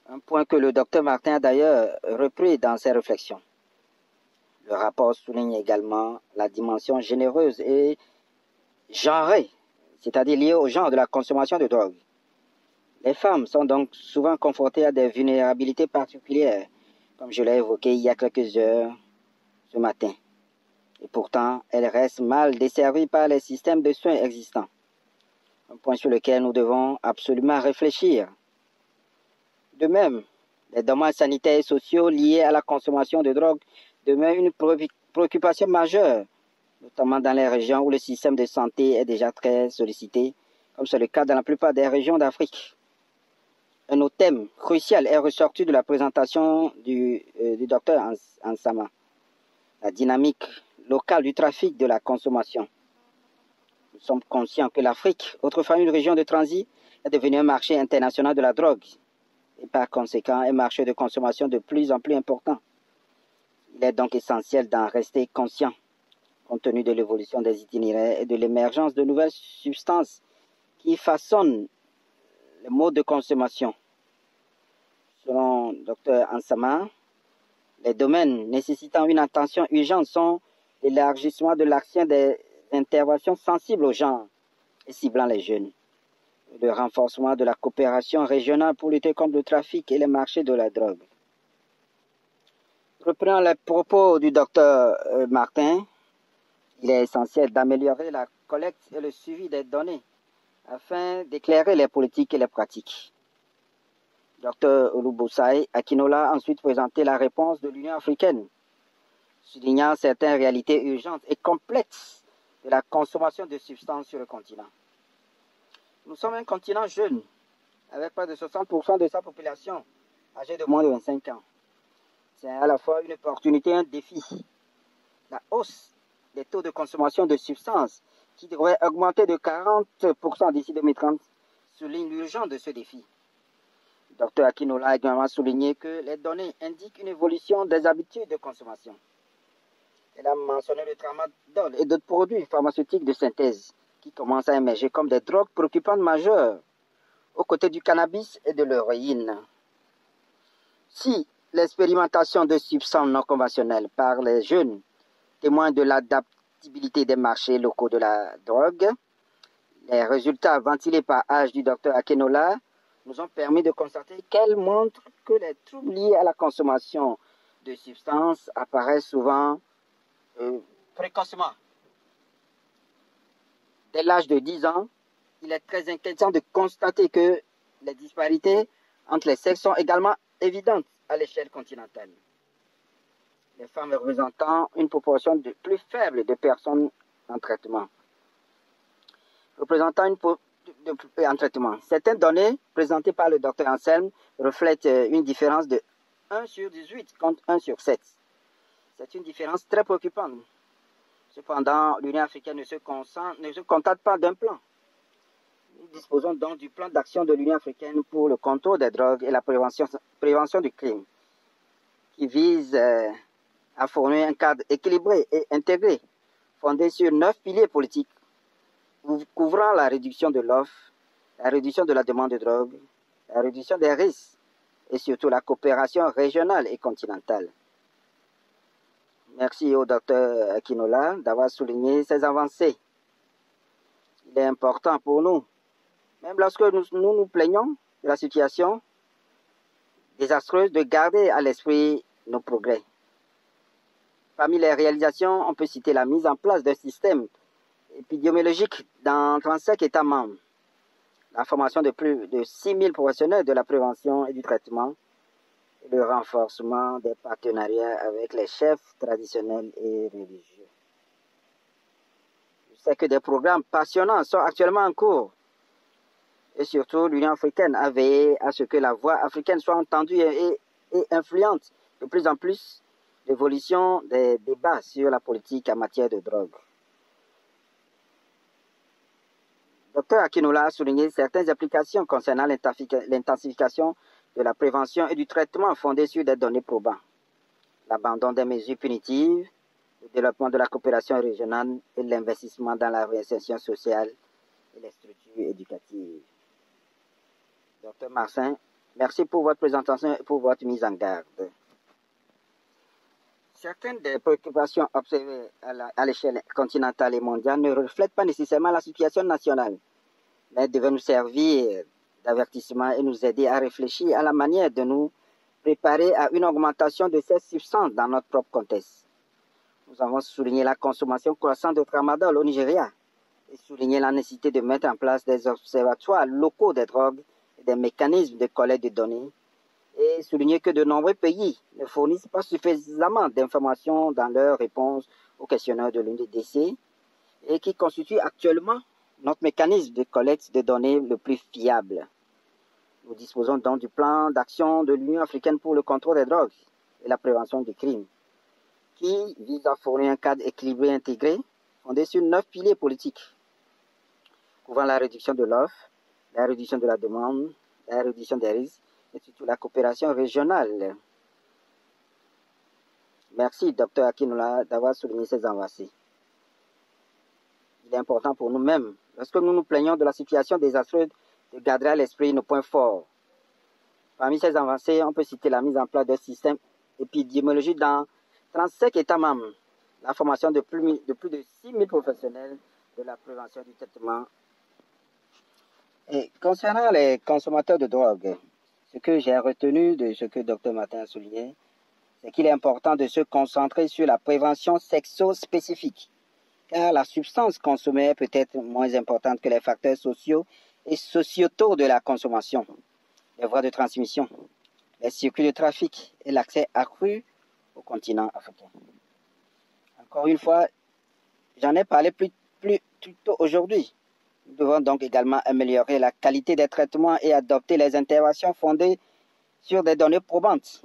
Un point que le Dr Martin a d'ailleurs repris dans ses réflexions. Le rapport souligne également la dimension généreuse et genrée, c'est-à-dire liée au genre de la consommation de drogue. Les femmes sont donc souvent confrontées à des vulnérabilités particulières, comme je l'ai évoqué il y a quelques heures ce matin. Et pourtant, elles restent mal desservies par les systèmes de soins existants. Un point sur lequel nous devons absolument réfléchir. De même, les dommages sanitaires et sociaux liés à la consommation de drogue demeurent une préoccupation majeure, notamment dans les régions où le système de santé est déjà très sollicité, comme c'est le cas dans la plupart des régions d'Afrique. Un autre thème crucial est ressorti de la présentation du docteur Ansama, la dynamique locale du trafic de la consommation. Nous sommes conscients que l'Afrique, autrefois une région de transit, est devenue un marché international de la drogue et par conséquent un marché de consommation de plus en plus important. Il est donc essentiel d'en rester conscient, compte tenu de l'évolution des itinéraires et de l'émergence de nouvelles substances qui façonnent les modes de consommation. Selon Dr Ansama, les domaines nécessitant une attention urgente sont l'élargissement de l'action des interventions sensibles aux gens et ciblant les jeunes, le renforcement de la coopération régionale pour lutter contre le trafic et les marchés de la drogue. Reprenant les propos du docteur Martin, il est essentiel d'améliorer la collecte et le suivi des données afin d'éclairer les politiques et les pratiques. Dr Olubousai Akinola a ensuite présenté la réponse de l'Union africaine, soulignant certaines réalités urgentes et complexes de la consommation de substances sur le continent. Nous sommes un continent jeune, avec près de 60% de sa population âgée de moins de 25 ans. C'est à la fois une opportunité et un défi. La hausse des taux de consommation de substances, qui devrait augmenter de 40% d'ici 2030, souligne l'urgence de ce défi. Dr Akinola a également souligné que les données indiquent une évolution des habitudes de consommation. Elle a mentionné le tramadol et d'autres produits pharmaceutiques de synthèse qui commencent à émerger comme des drogues préoccupantes majeures, aux côtés du cannabis et de l'héroïne. Si l'expérimentation de substances non conventionnelles par les jeunes témoigne de l'adaptabilité des marchés locaux de la drogue, les résultats ventilés par âge du Dr Akinola nous ont permis de constater qu'elle montre que les troubles liés à la consommation de substances apparaissent souvent précocement. Dès l'âge de 10 ans, il est très inquiétant de constater que les disparités entre les sexes sont également évidentes à l'échelle continentale. Les femmes représentant une proportion plus faible de personnes en traitement. En traitement. Certaines données présentées par le Dr Anselme reflètent une différence de 1 sur 18 contre 1 sur 7. C'est une différence très préoccupante. Cependant, l'Union africaine ne se contente pas d'un plan. Nous disposons donc du plan d'action de l'Union africaine pour le contrôle des drogues et la prévention du crime, qui vise à fournir un cadre équilibré et intégré, fondé sur 9 piliers politiques, couvrant la réduction de l'offre, la réduction de la demande de drogue, la réduction des risques et surtout la coopération régionale et continentale. Merci au docteur Akinola d'avoir souligné ces avancées. Il est important pour nous, même lorsque nous plaignons de la situation désastreuse, de garder à l'esprit nos progrès. Parmi les réalisations, on peut citer la mise en place d'un système épidémiologique dans 35 États membres, la formation de plus de 6 000 professionnels de la prévention et du traitement, et le renforcement des partenariats avec les chefs traditionnels et religieux. Je sais que des programmes passionnants sont actuellement en cours, et surtout l'Union africaine a veillé à ce que la voix africaine soit entendue et influente de plus en plus l'évolution des débats sur la politique en matière de drogue. Dr Akinola a souligné certaines applications concernant l'intensification de la prévention et du traitement fondé sur des données probantes, l'abandon des mesures punitives, le développement de la coopération régionale et l'investissement dans la réinsertion sociale et les structures éducatives. Dr Martin, merci pour votre présentation et pour votre mise en garde. Certaines des préoccupations observées à l'échelle continentale et mondiale ne reflètent pas nécessairement la situation nationale, mais devaient nous servir d'avertissement et nous aider à réfléchir à la manière de nous préparer à une augmentation de ces substances dans notre propre contexte. Nous avons souligné la consommation croissante de tramadol au Nigeria et souligné la nécessité de mettre en place des observatoires locaux des drogues et des mécanismes de collecte de données et souligner que de nombreux pays ne fournissent pas suffisamment d'informations dans leur réponse aux questionnaires de l'UNDC et qui constitue actuellement notre mécanisme de collecte de données le plus fiable. Nous disposons donc du plan d'action de l'Union africaine pour le contrôle des drogues et la prévention des crimes, qui vise à fournir un cadre équilibré et intégré, fondé sur 9 piliers politiques, couvrant la réduction de l'offre, la réduction de la demande, la réduction des risques, et surtout la coopération régionale. Merci, Dr Akinola, d'avoir souligné ces avancées. Il est important pour nous-mêmes, lorsque nous nous plaignons de la situation désastreuse, de garder à l'esprit nos points forts. Parmi ces avancées, on peut citer la mise en place d'un système épidémiologique dans 35 États membres, la formation de plus de 6 000 professionnels de la prévention du traitement. Et concernant les consommateurs de drogue, ce que j'ai retenu de ce que Dr Martin a souligné, c'est qu'il est important de se concentrer sur la prévention sexo-spécifique, car la substance consommée peut être moins importante que les facteurs sociaux et sociétaux de la consommation, les voies de transmission, les circuits de trafic et l'accès accru au continent africain. Encore une fois, j'en ai parlé plus tôt aujourd'hui. Nous devons donc également améliorer la qualité des traitements et adopter les interventions fondées sur des données probantes.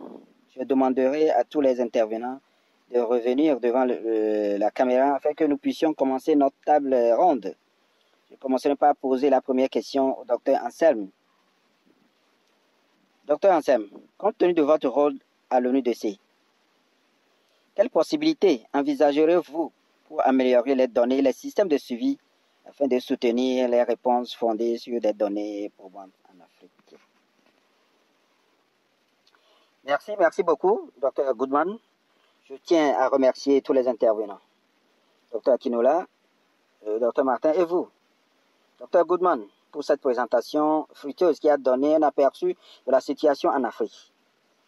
Je demanderai à tous les intervenants de revenir devant la caméra afin que nous puissions commencer notre table ronde. Je commencerai par poser la première question au Dr Anselme. Dr Anselme, compte tenu de votre rôle à l'ONUDC, quelles possibilités envisagerez-vous pour améliorer les données et les systèmes de suivi afin de soutenir les réponses fondées sur des données probantes en Afrique? Merci beaucoup, Dr Goodman. Je tiens à remercier tous les intervenants. Dr Akinola, Dr Martin et vous. Dr Goodman, pour cette présentation fructueuse qui a donné un aperçu de la situation en Afrique.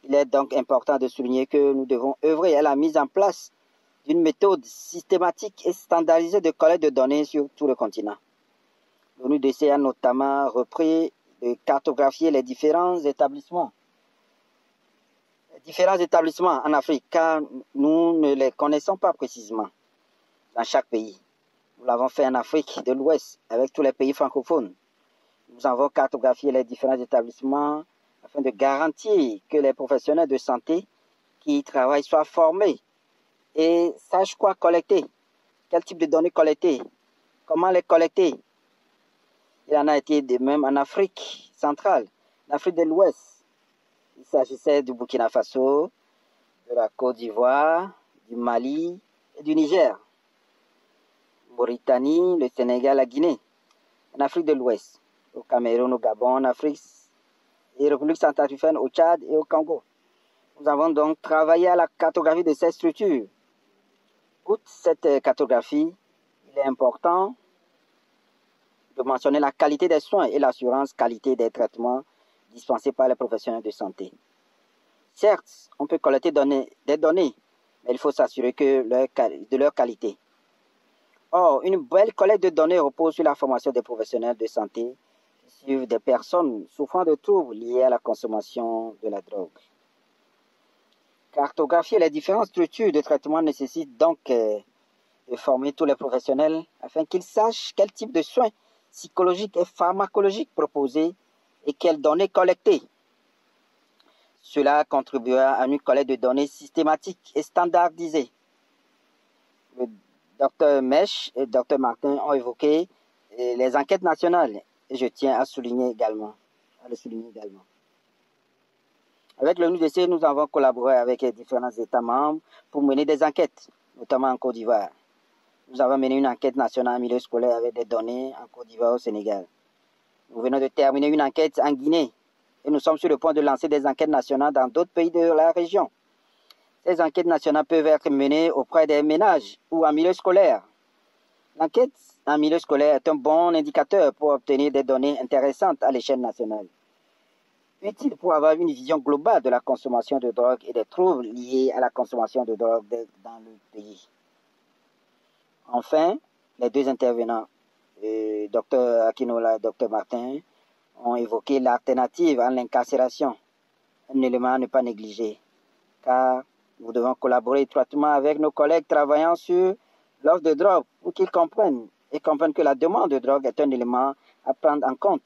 Il est donc important de souligner que nous devons œuvrer à la mise en place d'une méthode systématique et standardisée de collecte de données sur tout le continent. L'ONUDC a notamment repris de cartographier les différents établissements en Afrique, car nous ne les connaissons pas précisément dans chaque pays. Nous l'avons fait en Afrique de l'Ouest avec tous les pays francophones. Nous avons cartographié les différents établissements afin de garantir que les professionnels de santé qui y travaillent soient formés et sachent quoi collecter, quel type de données collecter, comment les collecter. Il en a été de même en Afrique centrale, en Afrique de l'Ouest. Il s'agissait du Burkina Faso, de la Côte d'Ivoire, du Mali et du Niger. Mauritanie, le Sénégal, la Guinée. En Afrique de l'Ouest, au Cameroun, au Gabon, en Afrique et République centrafricaine, au Tchad et au Congo. Nous avons donc travaillé à la cartographie de ces structures Outre cette cartographie, il est important de mentionner la qualité des soins et l'assurance qualité des traitements dispensés par les professionnels de santé. Certes, on peut collecter des données, mais il faut s'assurer de leur qualité. Or, une belle collecte de données repose sur la formation des professionnels de santé sur des personnes souffrant de troubles liés à la consommation de la drogue. Cartographier les différentes structures de traitement nécessite donc de former tous les professionnels afin qu'ils sachent quel type de soins psychologiques et pharmacologiques proposés et quelles données collectées. Cela contribuera à une collecte de données systématique et standardisée. Le Dr Mèche et Dr Martin ont évoqué les enquêtes nationales et je tiens à le souligner également. Avec le NUDC, nous avons collaboré avec les différents États membres pour mener des enquêtes, notamment en Côte d'Ivoire. Nous avons mené une enquête nationale en milieu scolaire avec des données en Côte d'Ivoire au Sénégal. Nous venons de terminer une enquête en Guinée et nous sommes sur le point de lancer des enquêtes nationales dans d'autres pays de la région. Ces enquêtes nationales peuvent être menées auprès des ménages ou en milieu scolaire. L'enquête en milieu scolaire est un bon indicateur pour obtenir des données intéressantes à l'échelle nationale. Utile pour avoir une vision globale de la consommation de drogue et des troubles liés à la consommation de drogue dans le pays. Enfin, les deux intervenants, Dr Akinola et Dr Martin, ont évoqué l'alternative à l'incarcération, un élément à ne pas négliger, car nous devons collaborer étroitement avec nos collègues travaillant sur l'offre de drogue pour qu'ils comprennent que la demande de drogue est un élément à prendre en compte.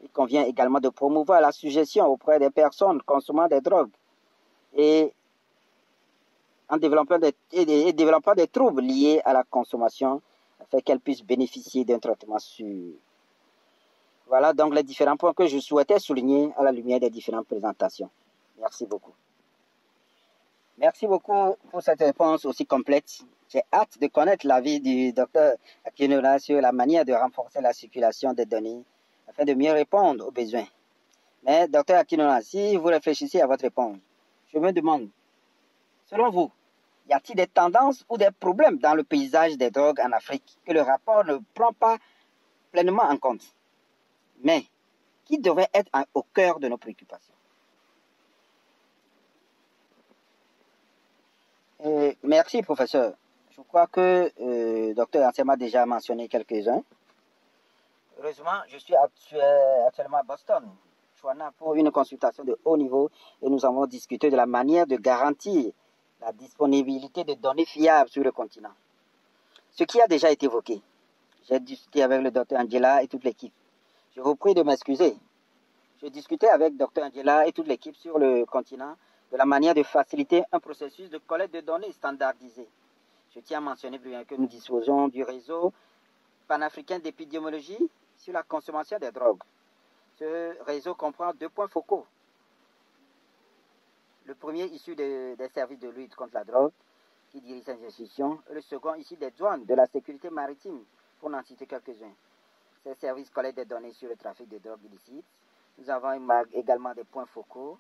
Il convient également de promouvoir la suggestion auprès des personnes consommant des drogues et en développant des troubles liés à la consommation afin qu'elles puissent bénéficier d'un traitement sûr. Voilà donc les différents points que je souhaitais souligner à la lumière des différentes présentations. Merci beaucoup. Merci beaucoup pour cette réponse aussi complète. J'ai hâte de connaître l'avis du Dr Akinola sur la manière de renforcer la circulation des données afin de mieux répondre aux besoins. Mais Dr Akinola, si vous réfléchissez à votre réponse, je me demande, selon vous, y a-t-il des tendances ou des problèmes dans le paysage des drogues en Afrique que le rapport ne prend pas pleinement en compte, mais qui devraient être au cœur de nos préoccupations? Merci, professeur. Je crois que Dr Ansem a déjà mentionné quelques-uns. Heureusement, je suis actuellement à Boston, pour une consultation de haut niveau et nous avons discuté de la manière de garantir la disponibilité de données fiables sur le continent. Ce qui a déjà été évoqué. J'ai discuté avec le Dr Angela et toute l'équipe. Je vous prie de m'excuser. J'ai discuté avec Dr Angela et toute l'équipe sur le continent de la manière de faciliter un processus de collecte de données standardisé. Je tiens à mentionner que nous disposons du réseau panafricain d'épidémiologie sur la consommation des drogues. Ce réseau comprend 2 points focaux. Le premier issu des services de lutte contre la drogue, qui dirige ces institutions, et le second issu des douanes de la sécurité maritime, pour n'en citer quelques-uns. Ces services collectent des données sur le trafic de drogue illicite. Nous avons également des points focaux,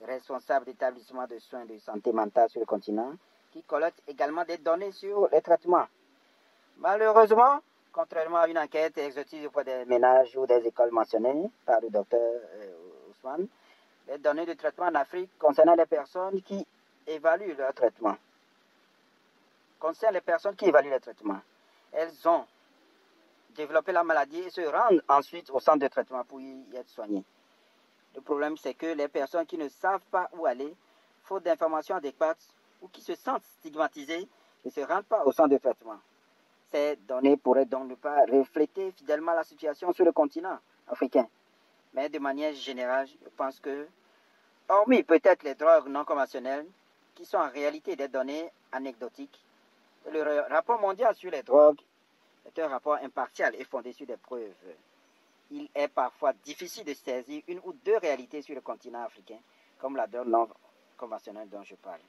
responsables d'établissements de soins de santé mentale sur le continent, qui collectent également des données sur les traitements. Malheureusement, contrairement à une enquête exhaustive auprès des ménages ou des écoles mentionnées par le docteur Ousmane, les données de traitement en Afrique concernant les personnes qui évaluent leur traitement. Elles ont développé la maladie et se rendent ensuite au centre de traitement pour y être soignées. Le problème, c'est que les personnes qui ne savent pas où aller, faute d'informations adéquates ou qui se sentent stigmatisées, ne se rendent pas au centre de traitement. Ces données pourraient donc ne pas refléter fidèlement la situation sur le continent africain. Mais de manière générale, je pense que, hormis peut-être les drogues non conventionnelles, qui sont en réalité des données anecdotiques, le rapport mondial sur les drogues est un rapport impartial et fondé sur des preuves. Il est parfois difficile de saisir une ou deux réalités sur le continent africain, comme la drogue non conventionnelle dont je parle.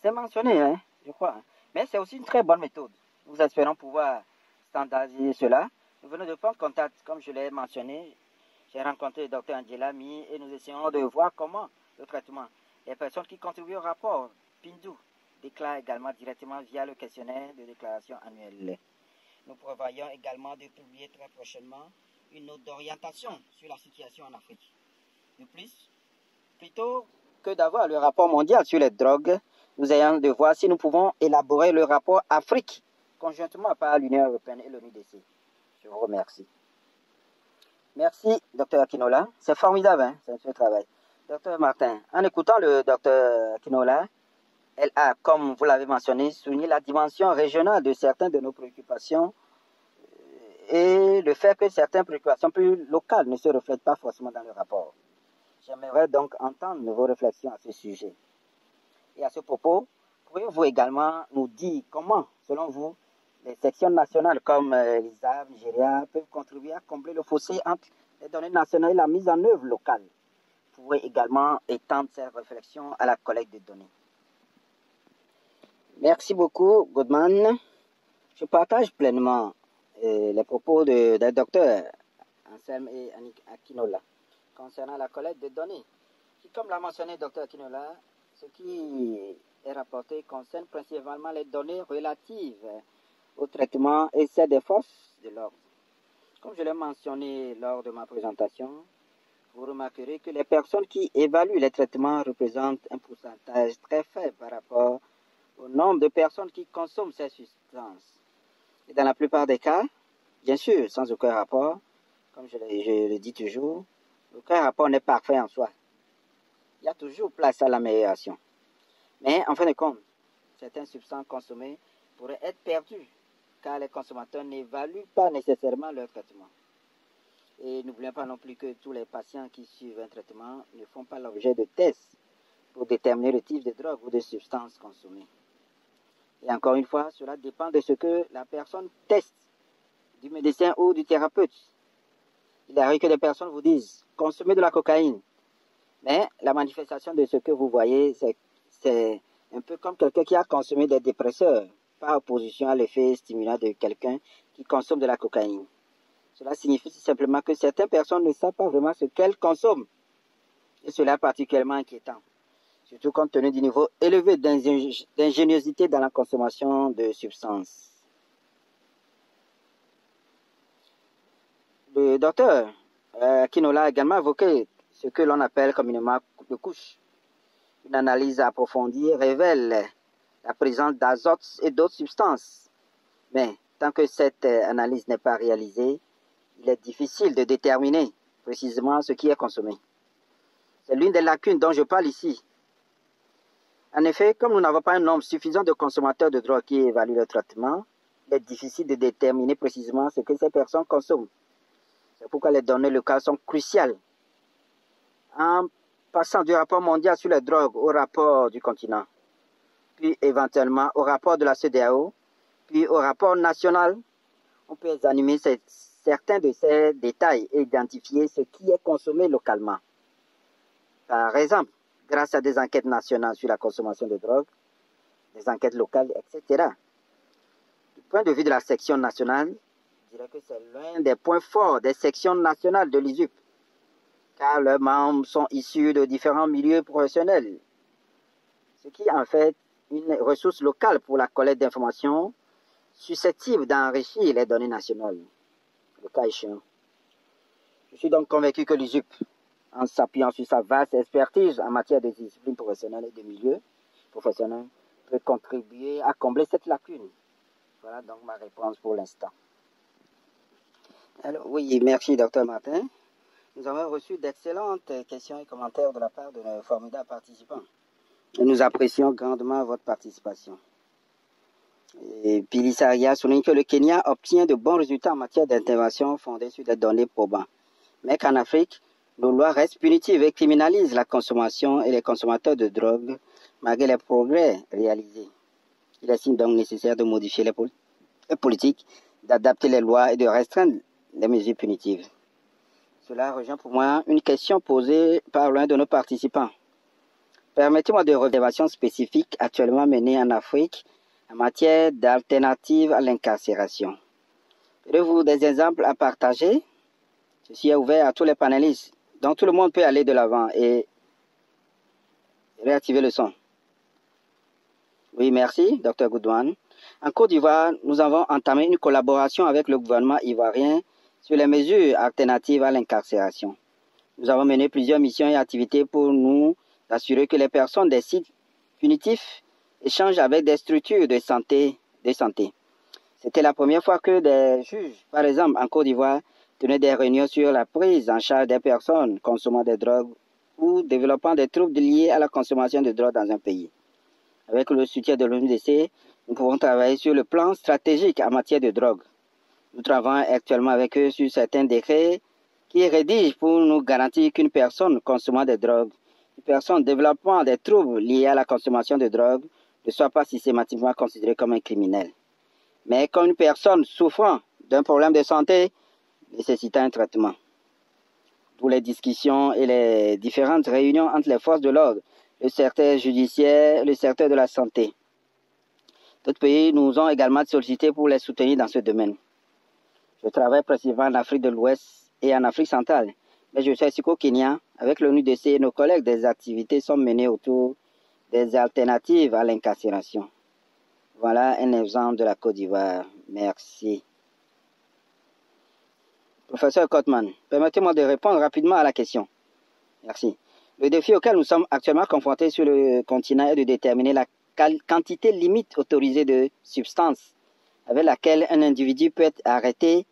C'est mentionné, je crois. Mais c'est aussi une très bonne méthode. Nous espérons pouvoir standardiser cela. Nous venons de prendre contact, comme je l'ai mentionné. J'ai rencontré le docteur Angela Mi et nous essayons de voir comment le traitement des personnes qui contribuent au rapport PINDU déclarent également directement via le questionnaire de déclaration annuelle. Nous prévoyons également de publier très prochainement une note d'orientation sur la situation en Afrique. De plus, plutôt que d'avoir le rapport mondial sur les drogues, nous ayons de voir si nous pouvons élaborer le rapport Afrique conjointement par l'Union européenne et l'ONUDC. Je vous remercie. Merci, Dr Akinola. C'est formidable, hein, c'est un travail. Dr Martin, en écoutant le Dr Akinola, elle a, comme vous l'avez mentionné, souligné la dimension régionale de certaines de nos préoccupations et le fait que certaines préoccupations plus locales ne se reflètent pas forcément dans le rapport. J'aimerais donc entendre vos réflexions à ce sujet. Et à ce propos, pourriez-vous également nous dire comment, selon vous, les sections nationales comme l'ISAB, Nigeria, peuvent contribuer à combler le fossé entre les données nationales et la mise en œuvre locale? Vous pouvez également étendre cette réflexion à la collecte de données. Merci beaucoup, Goodman. Je partage pleinement les propos des docteurs Anselme et Annick Akinola concernant la collecte de données. Qui, comme l'a mentionné Dr Akinola, ce qui est rapporté concerne principalement les données relatives au traitement et celles des forces de l'ordre. Comme je l'ai mentionné lors de ma présentation, vous remarquerez que les personnes qui évaluent les traitements représentent un pourcentage très faible par rapport au nombre de personnes qui consomment ces substances. Et dans la plupart des cas, bien sûr, sans aucun rapport, comme je le dis toujours, aucun rapport n'est parfait en soi. Il y a toujours place à l'amélioration. Mais en fin de compte, certaines substances consommées pourraient être perdues car les consommateurs n'évaluent pas nécessairement leur traitement. Et n'oublions pas non plus que tous les patients qui suivent un traitement ne font pas l'objet de tests pour déterminer le type de drogue ou de substance consommée. Et encore une fois, cela dépend de ce que la personne teste, du médecin ou du thérapeute. Il arrive que des personnes vous disent « consommez de la cocaïne ». Mais la manifestation de ce que vous voyez, c'est un peu comme quelqu'un qui a consommé des dépresseurs, par opposition à l'effet stimulant de quelqu'un qui consomme de la cocaïne. Cela signifie simplement que certaines personnes ne savent pas vraiment ce qu'elles consomment. Et cela est particulièrement inquiétant, surtout compte tenu du niveau élevé d'ingéniosité dans la consommation de substances. Le docteur Akinola a également évoqué ce que l'on appelle communément de couche. Une analyse approfondie révèle la présence d'azote et d'autres substances. Mais tant que cette analyse n'est pas réalisée, il est difficile de déterminer précisément ce qui est consommé. C'est l'une des lacunes dont je parle ici. En effet, comme nous n'avons pas un nombre suffisant de consommateurs de drogue qui évaluent le traitement, il est difficile de déterminer précisément ce que ces personnes consomment. C'est pourquoi les données locales sont cruciales. En passant du rapport mondial sur les drogues au rapport du continent, puis éventuellement au rapport de la CEDEAO, puis au rapport national, on peut examiner certains de ces détails et identifier ce qui est consommé localement. Par exemple, grâce à des enquêtes nationales sur la consommation de drogue, des enquêtes locales, etc. Du point de vue de la section nationale, je dirais que c'est l'un des points forts des sections nationales de l'ISUP, car leurs membres sont issus de différents milieux professionnels, ce qui en fait une ressource locale pour la collecte d'informations susceptible d'enrichir les données nationales, le cas échéant. Je suis donc convaincu que l'ISUP, en s'appuyant sur sa vaste expertise en matière de discipline professionnelle et de milieu professionnel, peut contribuer à combler cette lacune. Voilà donc ma réponse pour l'instant. Alors, oui, merci Dr Martin. Nous avons reçu d'excellentes questions et commentaires de la part de nos formidables participants. Et nous apprécions grandement votre participation. Et Pili Saria souligne que le Kenya obtient de bons résultats en matière d'intervention fondée sur des données probantes. Mais qu'en Afrique, nos lois restent punitives et criminalisent la consommation et les consommateurs de drogue malgré les progrès réalisés. Il estime donc nécessaire de modifier les politiques, d'adapter les lois et de restreindre les mesures punitives. Cela rejoint pour moi une question posée par l'un de nos participants. Permettez-moi de observations spécifiques actuellement menées en Afrique en matière d'alternatives à l'incarcération. Avez-vous des exemples à partager? Ceci est ouvert à tous les panélistes, donc tout le monde peut aller de l'avant et réactiver le son. Oui, merci, Dr. Goodman. En Côte d'Ivoire, nous avons entamé une collaboration avec le gouvernement ivoirien sur les mesures alternatives à l'incarcération. Nous avons mené plusieurs missions et activités pour nous assurer que les personnes des sites punitifs échangent avec des structures de santé. C'était la première fois que des juges, par exemple en Côte d'Ivoire, tenaient des réunions sur la prise en charge des personnes consommant des drogues ou développant des troubles liés à la consommation de drogue dans un pays. Avec le soutien de l'ONUDC, nous pouvons travailler sur le plan stratégique en matière de drogue. Nous travaillons actuellement avec eux sur certains décrets qui rédigent pour nous garantir qu'une personne consommant des drogues, une personne développant des troubles liés à la consommation de drogue ne soit pas systématiquement considérée comme un criminel, mais comme une personne souffrant d'un problème de santé nécessitant un traitement. D'où les discussions et les différentes réunions entre les forces de l'ordre, le secteur judiciaire, le secteur de la santé. D'autres pays nous ont également sollicité pour les soutenir dans ce domaine. Je travaille principalement en Afrique de l'Ouest et en Afrique centrale, mais je suis aussi qu'au Kenya, avec l'ONUDC et nos collègues, des activités sont menées autour des alternatives à l'incarcération. Voilà un exemple de la Côte d'Ivoire. Merci. Professeur Cotman, permettez-moi de répondre rapidement à la question. Merci. Le défi auquel nous sommes actuellement confrontés sur le continent est de déterminer la quantité limite autorisée de substances avec laquelle un individu peut être arrêté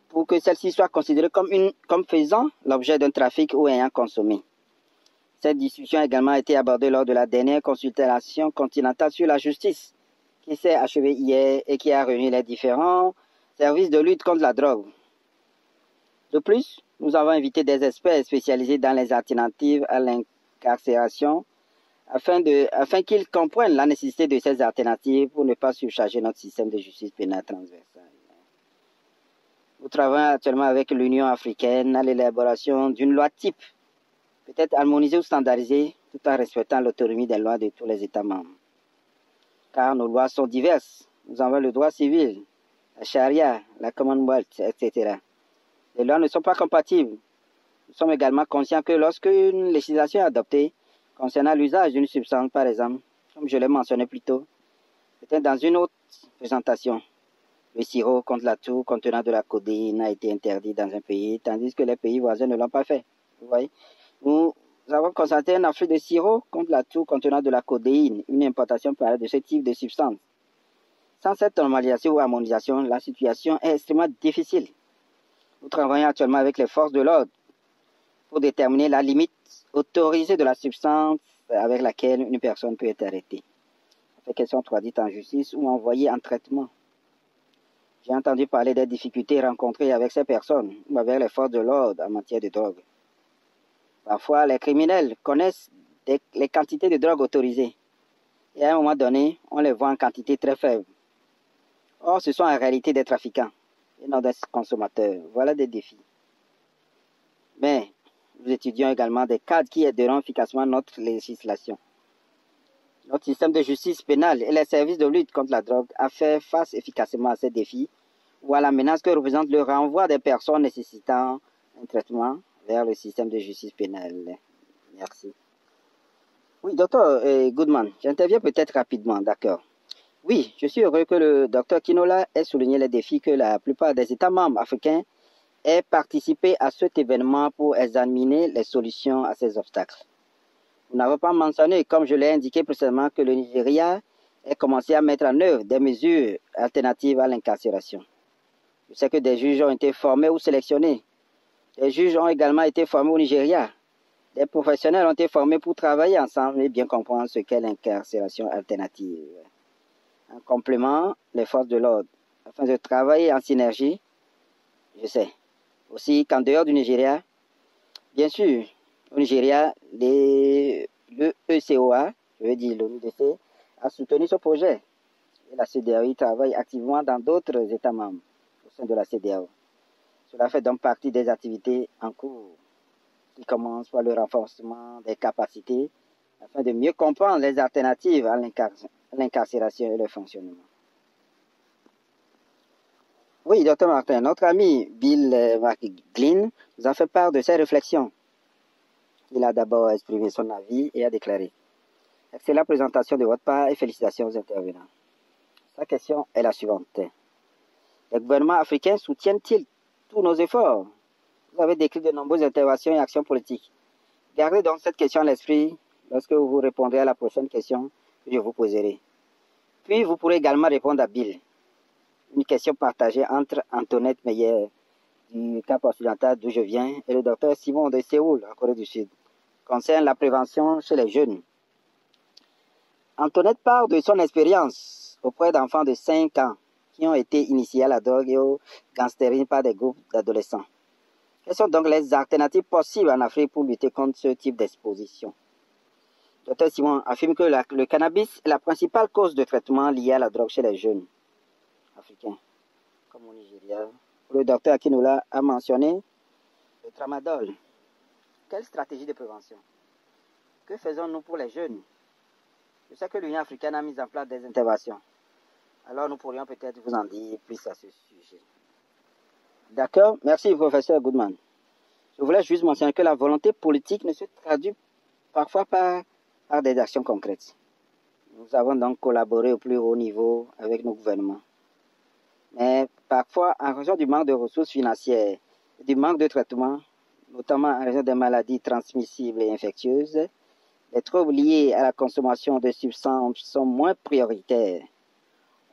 pour que celle-ci soit considérée comme faisant l'objet d'un trafic ou ayant consommé. Cette discussion a également été abordée lors de la dernière consultation continentale sur la justice qui s'est achevée hier et qui a réuni les différents services de lutte contre la drogue. De plus, nous avons invité des experts spécialisés dans les alternatives à l'incarcération afin qu'ils comprennent la nécessité de ces alternatives pour ne pas surcharger notre système de justice pénale transversale. Nous travaillons actuellement avec l'Union africaine à l'élaboration d'une loi type, peut-être harmonisée ou standardisée, tout en respectant l'autonomie des lois de tous les États membres. Car nos lois sont diverses. Nous avons le droit civil, la charia, la Commonwealth, etc. Les lois ne sont pas compatibles. Nous sommes également conscients que lorsqu'une législation est adoptée concernant l'usage d'une substance, par exemple, comme je l'ai mentionné plus tôt, peut-être dans une autre présentation, le sirop contre la toux contenant de la codéine a été interdit dans un pays, tandis que les pays voisins ne l'ont pas fait. Vous voyez, nous avons constaté un afflux de sirop contre la toux contenant de la codéine, une importation par de ce type de substance. Sans cette normalisation ou harmonisation, la situation est extrêmement difficile. Nous travaillons actuellement avec les forces de l'ordre pour déterminer la limite autorisée de la substance avec laquelle une personne peut être arrêtée, afin qu'elle soit traduite en justice ou envoyée en traitement. J'ai entendu parler des difficultés rencontrées avec ces personnes ou avec les forces de l'ordre en matière de drogue. Parfois, les criminels connaissent les quantités de drogue autorisées et à un moment donné, on les voit en quantité très faible. Or, ce sont en réalité des trafiquants et non des consommateurs. Voilà des défis. Mais nous étudions également des cadres qui aideront efficacement notre législation. Notre système de justice pénale et les services de lutte contre la drogue a fait face efficacement à ces défis ou à la menace que représente le renvoi des personnes nécessitant un traitement vers le système de justice pénale. Merci. Oui, docteur Goodman, j'interviens peut-être rapidement, d'accord. Oui, je suis heureux que le docteur Kinola ait souligné les défis que la plupart des États membres africains aient participé à cet événement pour examiner les solutions à ces obstacles. Nous n'avons pas mentionné, comme je l'ai indiqué précédemment, que le Nigeria ait commencé à mettre en œuvre des mesures alternatives à l'incarcération. Je sais que des juges ont été formés ou sélectionnés. Les juges ont également été formés au Nigeria. Les professionnels ont été formés pour travailler ensemble et bien comprendre ce qu'est l'incarcération alternative. En complément, les forces de l'ordre, afin de travailler en synergie, je sais aussi qu'en dehors du Nigeria, bien sûr, au Nigeria, le ECOA, je veux dire l'ONUDC, a soutenu ce projet. Et la CEDEAO travaille activement dans d'autres États membres au sein de la CEDEAO. Cela fait donc partie des activités en cours qui commencent par le renforcement des capacités afin de mieux comprendre les alternatives à l'incarcération et le fonctionnement. Oui, Dr Martin, notre ami Bill McGlynn nous a fait part de ses réflexions. Il a d'abord exprimé son avis et a déclaré: Excellente présentation de votre part et félicitations aux intervenants. Sa question est la suivante. Les gouvernements africains soutiennent-ils tous nos efforts? Vous avez décrit de nombreuses interventions et actions politiques. Gardez donc cette question à l'esprit lorsque vous répondrez à la prochaine question que je vous poserai. Puis vous pourrez également répondre à Bill. Une question partagée entre Antoinette Meyer du Cap Occidental d'où je viens et le docteur Simon de Séoul en Corée du Sud concerne la prévention chez les jeunes. Antoinette parle de son expérience auprès d'enfants de 5 ans qui ont été initiés à la drogue et au gangsterisme par des groupes d'adolescents. Quelles sont donc les alternatives possibles en Afrique pour lutter contre ce type d'exposition? Dr Simon affirme que le cannabis est la principale cause de traitement liée à la drogue chez les jeunes africains, comme au Nigeria. Le docteur Akinola a mentionné le tramadol. Quelle stratégie de prévention? Que faisons-nous pour les jeunes? Je sais que l'Union africaine a mis en place des interventions. Alors nous pourrions peut-être vous en dire plus à ce sujet. D'accord, merci professeur Goodman. Je voulais juste mentionner que la volonté politique ne se traduit parfois par des actions concrètes. Nous avons donc collaboré au plus haut niveau avec nos gouvernements. Mais parfois, en raison du manque de ressources financières et du manque de traitement, notamment en raison des maladies transmissibles et infectieuses, les troubles liés à la consommation de substances sont moins prioritaires.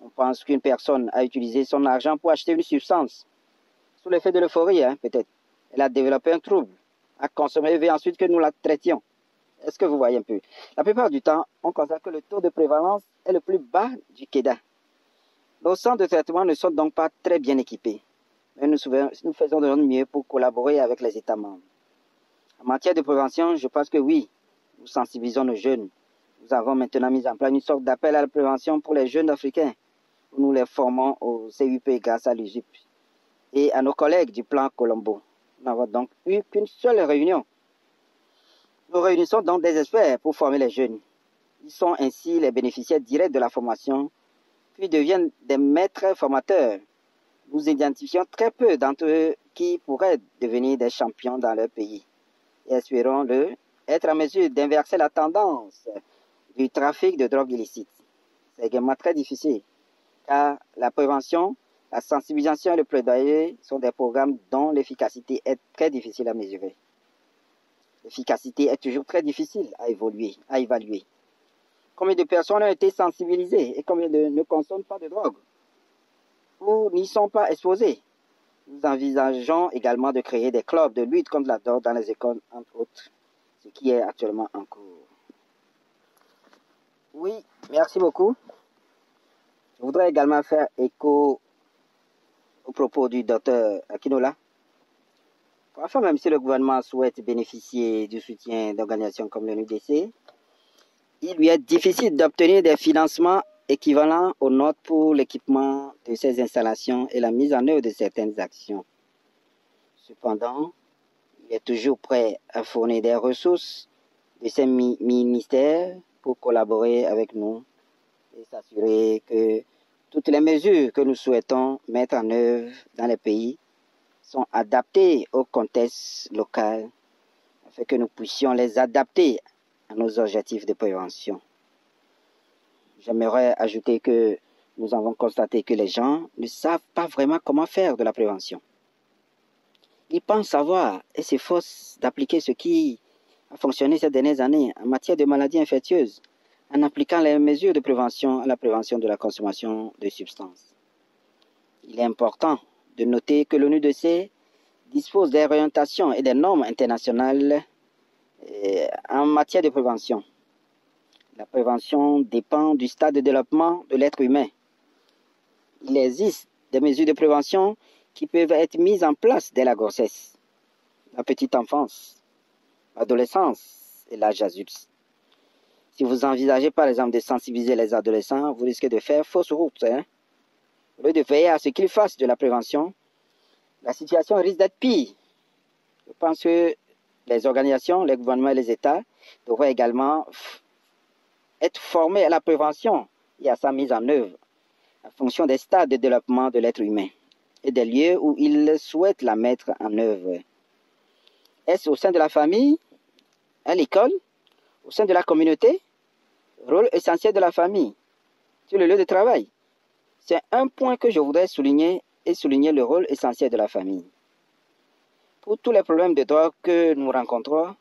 On pense qu'une personne a utilisé son argent pour acheter une substance. Sous l'effet de l'euphorie, peut-être. Elle a développé un trouble, a consommé et veut ensuite que nous la traitions. Est-ce que vous voyez un peu? La plupart du temps, on constate que le taux de prévalence est le plus bas du Kéda. Nos centres de traitement ne sont donc pas très bien équipés. Mais nous faisons de notre mieux pour collaborer avec les États membres. En matière de prévention, je pense que oui, nous sensibilisons nos jeunes. Nous avons maintenant mis en place une sorte d'appel à la prévention pour les jeunes africains. Nous les formons au CUP grâce à l'UGIP et à nos collègues du plan Colombo. Nous n'avons donc eu qu'une seule réunion. Nous réunissons donc des experts pour former les jeunes. Ils sont ainsi les bénéficiaires directs de la formation, puis deviennent des maîtres formateurs. Nous identifions très peu d'entre eux qui pourraient devenir des champions dans leur pays. Et espérons-le, être en mesure d'inverser la tendance du trafic de drogue illicite. C'est également très difficile, car la prévention, la sensibilisation et le plaidoyer sont des programmes dont l'efficacité est très difficile à mesurer. L'efficacité est toujours très difficile à évaluer. Combien de personnes ont été sensibilisées et combien ne consomment pas de drogue ou n'y sont pas exposées? Nous envisageons également de créer des clubs de lutte contre la drogue dans les écoles, entre autres, ce qui est actuellement en cours. Oui, merci beaucoup. Je voudrais également faire écho au propos du docteur Akinola. Parfois, même si le gouvernement souhaite bénéficier du soutien d'organisations comme l'ONUDC, il lui est difficile d'obtenir des financements équivalents aux notes pour l'équipement de ces installations et la mise en œuvre de certaines actions. Cependant, il est toujours prêt à fournir des ressources de ces ministères pour collaborer avec nous et s'assurer que toutes les mesures que nous souhaitons mettre en œuvre dans les pays sont adaptées au contexte local afin que nous puissions les adapter à nos objectifs de prévention. J'aimerais ajouter que nous avons constaté que les gens ne savent pas vraiment comment faire de la prévention. Ils pensent savoir et s'efforcent d'appliquer ce qui a fonctionné ces dernières années en matière de maladies infectieuses en appliquant les mesures de prévention à la prévention de la consommation de substances. Il est important de noter que l'ONUDC dispose des orientations et des normes internationales en matière de prévention. La prévention dépend du stade de développement de l'être humain. Il existe des mesures de prévention qui peuvent être mises en place dès la grossesse, la petite enfance, l'adolescence et l'âge adulte. Si vous envisagez par exemple de sensibiliser les adolescents, vous risquez de faire fausse route. Au lieu de veiller à ce qu'ils fassent de la prévention, la situation risque d'être pire. Je pense que les organisations, les gouvernements et les États devraient également être formés à la prévention et à sa mise en œuvre en fonction des stades de développement de l'être humain et des lieux où ils souhaitent la mettre en œuvre. Est-ce au sein de la famille, à l'école, au sein de la communauté Rôle essentiel de la famille sur le lieu de travail. C'est un point que je voudrais souligner et souligner le rôle essentiel de la famille. Pour tous les problèmes de drogue que nous rencontrons,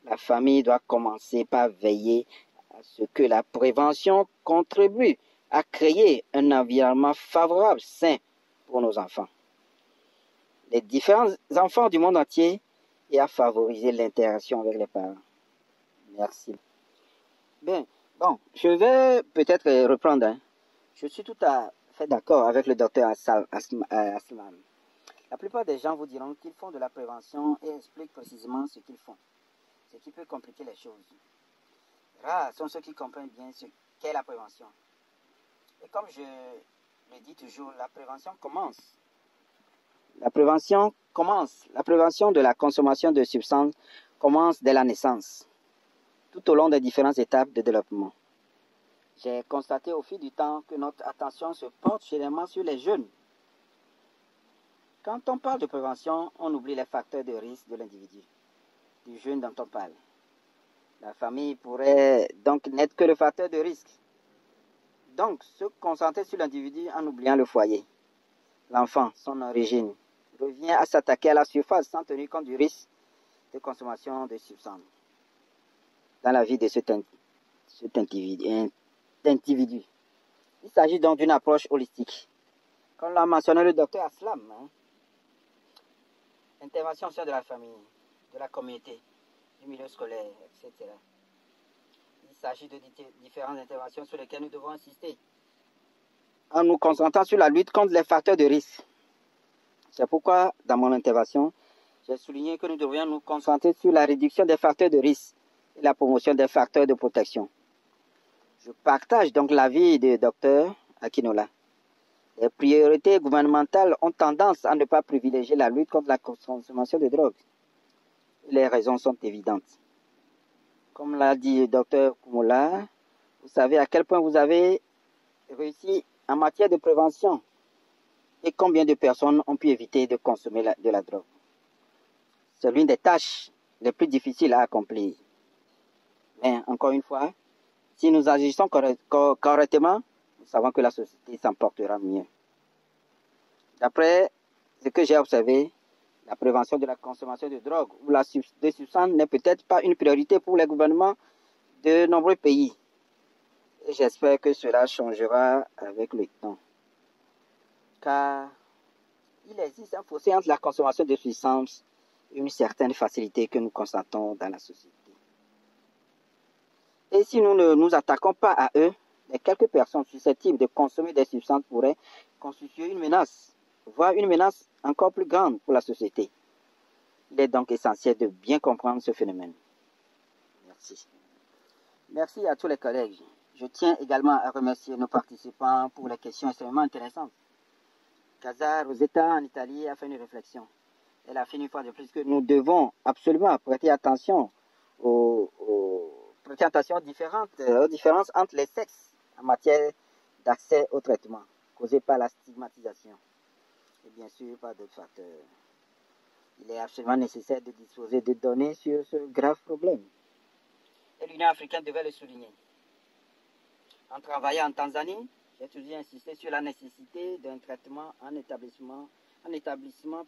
la famille doit commencer par veiller à ce que la prévention contribue à créer un environnement favorable, sain pour nos enfants. Les différents enfants du monde entier et à favoriser l'interaction avec les parents. Merci. Bien, bon, je vais peut-être reprendre. Hein. Je suis tout à fait d'accord avec le docteur Aslam. La plupart des gens vous diront qu'ils font de la prévention et expliquent précisément ce qu'ils font, ce qui peut compliquer les choses. Rares sont ceux qui comprennent bien ce qu'est la prévention. Et comme je le dis toujours, la prévention commence. La prévention de la consommation de substances commence dès la naissance, tout au long des différentes étapes de développement. J'ai constaté au fil du temps que notre attention se porte généralement sur les jeunes. Quand on parle de prévention, on oublie les facteurs de risque de l'individu, du jeune dont on parle. La famille pourrait donc n'être que le facteur de risque. Donc, se concentrer sur l'individu en oubliant le foyer. L'enfant, son origine, revient à s'attaquer à la surface sans tenir compte du risque de consommation de substances dans la vie de cet individu. Il s'agit donc d'une approche holistique. Comme l'a mentionné le docteur Aslam, intervention au sein de la famille, de la communauté, du milieu scolaire, etc. Il s'agit de différentes interventions sur lesquelles nous devons insister en nous concentrant sur la lutte contre les facteurs de risque. C'est pourquoi, dans mon intervention, j'ai souligné que nous devrions nous concentrer sur la réduction des facteurs de risque et la promotion des facteurs de protection. Je partage donc l'avis du docteur Akinola. Les priorités gouvernementales ont tendance à ne pas privilégier la lutte contre la consommation de drogue. Les raisons sont évidentes. Comme l'a dit le docteur Kumola, vous savez à quel point vous avez réussi en matière de prévention et combien de personnes ont pu éviter de consommer de la drogue. C'est l'une des tâches les plus difficiles à accomplir. Mais encore une fois, si nous agissons correctement, nous savons que la société s'en portera mieux. D'après ce que j'ai observé, la prévention de la consommation de drogue ou de substances n'est peut-être pas une priorité pour les gouvernements de nombreux pays. Et j'espère que cela changera avec le temps. Car il existe un fossé entre la consommation de substances et une certaine facilité que nous constatons dans la société. Et si nous ne nous attaquons pas à eux, les quelques personnes susceptibles de consommer des substances pourraient constituer une menace, voire une menace encore plus grande pour la société. Il est donc essentiel de bien comprendre ce phénomène. Merci. Merci à tous les collègues. Je tiens également à remercier nos participants pour les questions extrêmement intéressantes. Casa Rosetta en Italie a fait une réflexion. Elle a fait une fois de plus que nous devons absolument prêter attention aux différences entre les sexes en matière d'accès au traitement causé par la stigmatisation et bien sûr par d'autres facteurs. Il est absolument nécessaire de disposer de données sur ce grave problème. Et l'Union africaine devait le souligner. En travaillant en Tanzanie, j'ai toujours insisté sur la nécessité d'un traitement en établissement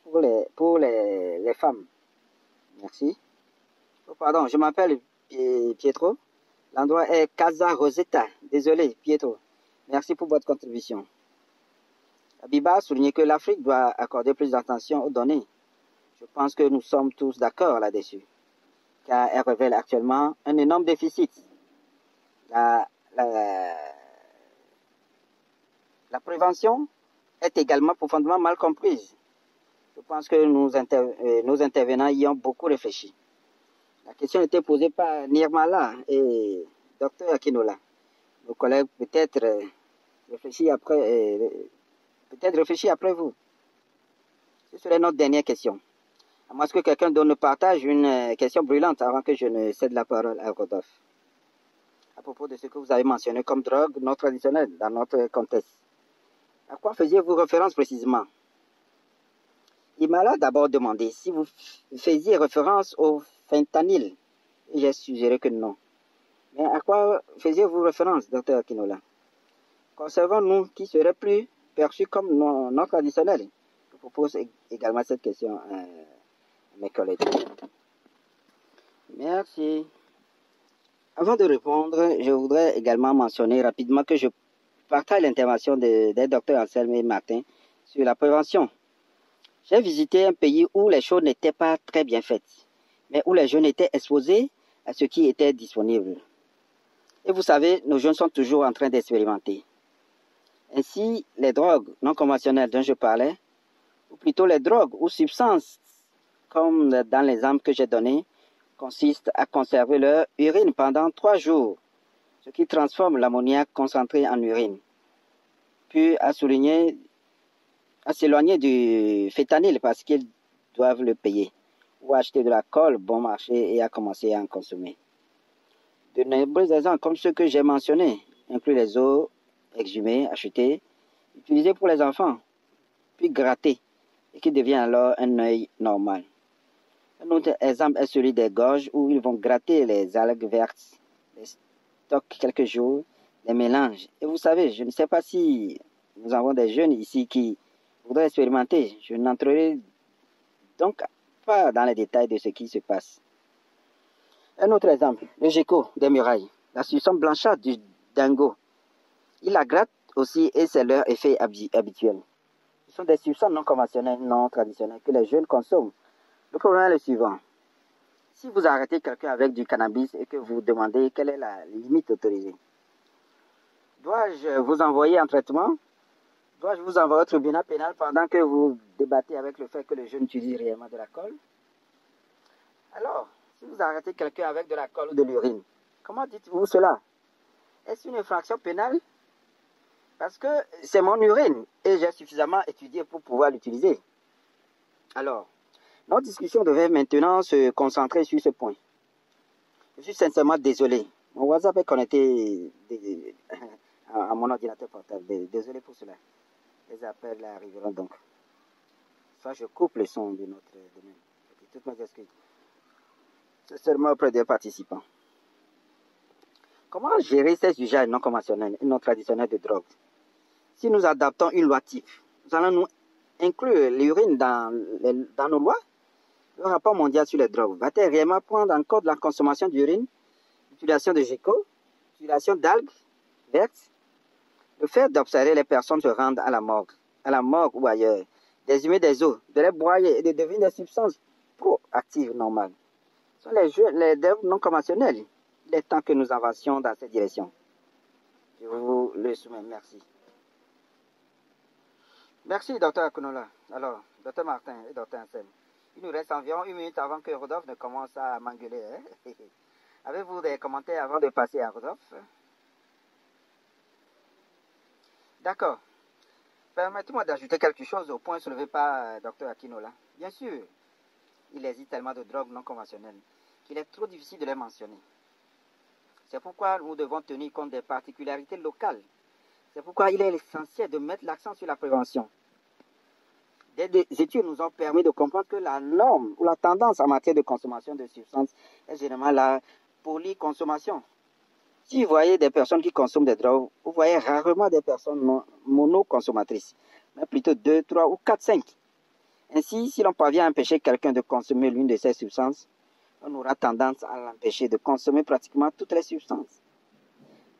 pour les femmes. Merci. Oh, pardon, je m'appelle Pietro. L'endroit est Casa Rosetta. Désolé, Pietro. Merci pour votre contribution. Abiba a souligné que l'Afrique doit accorder plus d'attention aux données. Je pense que nous sommes tous d'accord là-dessus, car elle révèle actuellement un énorme déficit. La prévention est également profondément mal comprise. Je pense que nos intervenants y ont beaucoup réfléchi. La question était posée par Nirmala et Dr Akinola. Nos collègues peut-être réfléchissent après vous. Ce serait notre dernière question. À moins que quelqu'un d'autre nous partage une question brûlante avant que je ne cède la parole à Rodolphe. À propos de ce que vous avez mentionné comme drogue non traditionnelle dans notre contexte. À quoi faisiez-vous référence précisément? Il m'a d'abord demandé si vous faisiez référence au fentanyl. Et j'ai suggéré que non. Mais à quoi faisiez-vous référence, docteur Akinola? Conservons-nous qui serait plus perçu comme non traditionnel? Je propose également cette question à mes collègues. Merci. Avant de répondre, je voudrais également mentionner rapidement que je partage l'intervention des docteurs Anselme et Martin sur la prévention. J'ai visité un pays où les choses n'étaient pas très bien faites, mais où les jeunes étaient exposés à ce qui était disponible. Et vous savez, nos jeunes sont toujours en train d'expérimenter. Ainsi, les drogues non conventionnelles dont je parlais, ou plutôt les drogues ou substances, comme dans l'exemple que j'ai donné, consistent à conserver leur urine pendant 3 jours, ce qui transforme l'ammoniac concentré en urine. Puis à s'éloigner du fétanyl parce qu'ils doivent le payer, ou acheter de la colle bon marché et à commencer à en consommer. De nombreux exemples comme ceux que j'ai mentionnés incluent les eaux exhumées, achetées, utilisées pour les enfants, puis grattées, et qui devient alors un œil normal. Un autre exemple est celui des gorges où ils vont gratter les algues vertes, les stockent quelques jours, les mélangent. Et vous savez, je ne sais pas si nous avons des jeunes ici qui voudraient expérimenter. Je n'entrerai donc pas dans les détails de ce qui se passe. Un autre exemple, le gecko des murailles, la substance blanchâtre du dingo. Ils la grattent aussi et c'est leur effet habituel. Ce sont des substances non conventionnelles, non traditionnelles que les jeunes consomment. Le problème est le suivant. Si vous arrêtez quelqu'un avec du cannabis et que vous demandez quelle est la limite autorisée, dois-je vous envoyer en traitement? Dois-je vous envoyer au tribunal pénal pendant que vous débattez avec le fait que le jeune utilise réellement de la colle? Alors, si vous arrêtez quelqu'un avec de la colle ou de l'urine, comment dites-vous cela? Est-ce une infraction pénale? Parce que c'est mon urine et j'ai suffisamment étudié pour pouvoir l'utiliser. Alors, notre discussion devait maintenant se concentrer sur ce point. Je suis sincèrement désolé. Mon WhatsApp est connecté à mon ordinateur portable. Désolé pour cela. Les appels arriveront donc. Soit je coupe le son de notre domaine. Toutes mes excuses. C'est seulement auprès des participants. Comment gérer ces usages non conventionnels et non traditionnels de drogue? Si nous adaptons une loi type, nous allons nous inclure l'urine dans nos lois? Le rapport mondial sur les drogues va-t-il réellement prendre en compte la consommation d'urine, l'utilisation de gecko, l'utilisation d'algues vertes? Le fait d'observer les personnes se rendre à la morgue ou ailleurs, d'exhumer des os, de les broyer et de devenir des substances proactives normales, ce sont les drogues non conventionnelles. Il est temps que nous avancions dans cette direction. Je vous le soumets. Merci. Merci, docteur Akunola. Alors, docteur Martin et docteur Ansel, il nous reste environ 1 minute avant que Rodolphe ne commence à m'engueuler. Hein? Avez-vous des commentaires avant de passer à Rodolphe? D'accord. Permettez-moi d'ajouter quelque chose au point soulevé par docteur Akinola. Bien sûr, il existe tellement de drogues non conventionnelles qu'il est trop difficile de les mentionner. C'est pourquoi nous devons tenir compte des particularités locales. C'est pourquoi il est essentiel de mettre l'accent sur la prévention. Des études nous ont permis de comprendre que la norme ou la tendance en matière de consommation de substances est généralement la polyconsommation. Si vous voyez des personnes qui consomment des drogues, vous voyez rarement des personnes monoconsommatrices, mais plutôt 2, 3 ou 4, 5. Ainsi, si l'on parvient à empêcher quelqu'un de consommer l'une de ces substances, on aura tendance à l'empêcher de consommer pratiquement toutes les substances.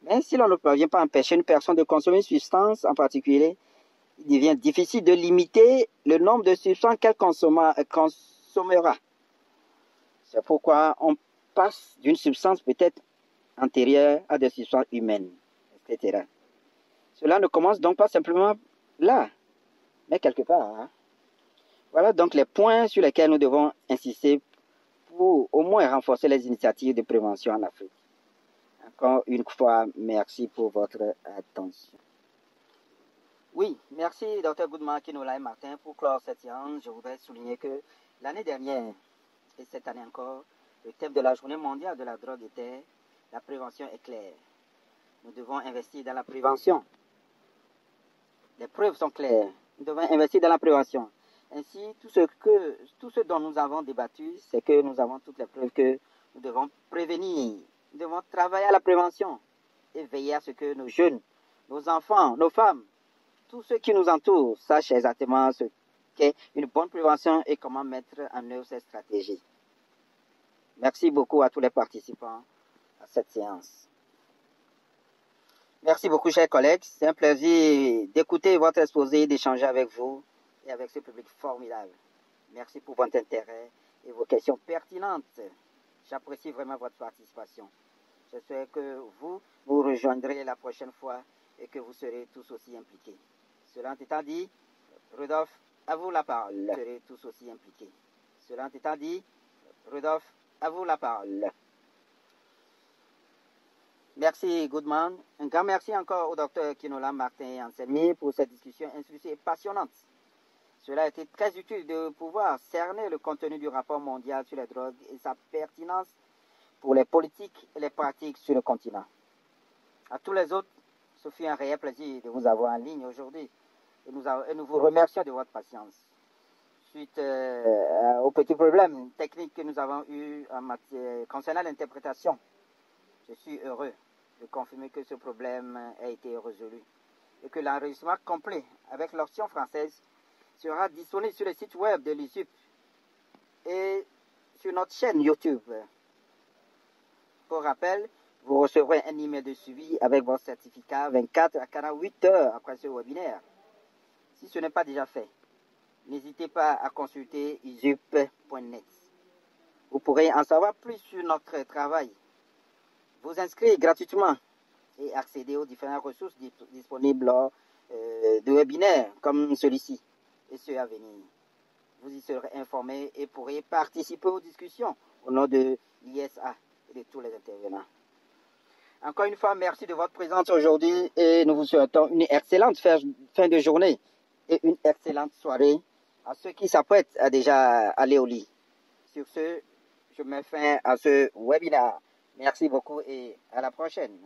Mais si l'on ne parvient pas à empêcher une personne de consommer une substance en particulier, il devient difficile de limiter le nombre de substances qu'elle consommera. C'est pourquoi on passe d'une substance peut-être antérieure à des substances humaines, etc. Cela ne commence donc pas simplement là, mais quelque part. Hein. Voilà donc les points sur lesquels nous devons insister pour au moins renforcer les initiatives de prévention en Afrique. Encore une fois, merci pour votre attention. Oui, merci Dr Goodman, Kinola et Martin pour clore cette séance. Je voudrais souligner que l'année dernière et cette année encore, le thème de la journée mondiale de la drogue était « La prévention est claire ». Nous devons investir dans la prévention. Les preuves sont claires. Nous devons investir dans la prévention. Ainsi, tout ce dont nous avons débattu, c'est que nous avons toutes les preuves que nous devons prévenir nous devons travailler à la prévention et veiller à ce que nos jeunes, nos enfants, nos femmes, tous ceux qui nous entourent sachent exactement ce qu'est une bonne prévention et comment mettre en œuvre cette stratégie. Merci beaucoup à tous les participants à cette séance. Merci beaucoup, chers collègues. C'est un plaisir d'écouter votre exposé, d'échanger avec vous et avec ce public formidable. Merci pour votre intérêt et vos questions pertinentes. J'apprécie vraiment votre participation. J'espère que vous rejoindrez la prochaine fois et que vous serez tous aussi impliqués. Cela étant dit, Rudolph, à vous la parole. Vous serez tous aussi impliqués. Cela étant dit, Rudolph, à vous la parole. Merci, Goodman. Un grand merci encore au docteur Kinola Martin Anselmi pour cette discussion instructive et passionnante. Cela a été très utile de pouvoir cerner le contenu du rapport mondial sur les drogues et sa pertinence pour les politiques et les pratiques sur le continent. À tous les autres, ce fut un réel plaisir de vous avoir en ligne aujourd'hui et nous vous remercions de votre patience. Suite aux petits problèmes techniques que nous avons eus concernant l'interprétation, je suis heureux de confirmer que ce problème a été résolu et que l'enregistrement complet avec l'option française sera disponible sur le site web de l'ISUP et sur notre chaîne YouTube. Pour rappel, vous recevrez un email de suivi avec votre certificat 24 à 48 heures après ce webinaire. Si ce n'est pas déjà fait, n'hésitez pas à consulter isup.net. Vous pourrez en savoir plus sur notre travail, vous inscrire gratuitement et accéder aux différentes ressources disponibles lors de webinaires comme celui-ci et ceux à venir. Vous y serez informé et pourrez participer aux discussions au nom de l'ISA et de tous les intervenants. Encore une fois, merci de votre présence aujourd'hui et nous vous souhaitons une excellente fin de journée et une excellente soirée à ceux qui s'apprêtent à déjà aller au lit. Sur ce, je mets fin à ce webinaire. Merci beaucoup et à la prochaine.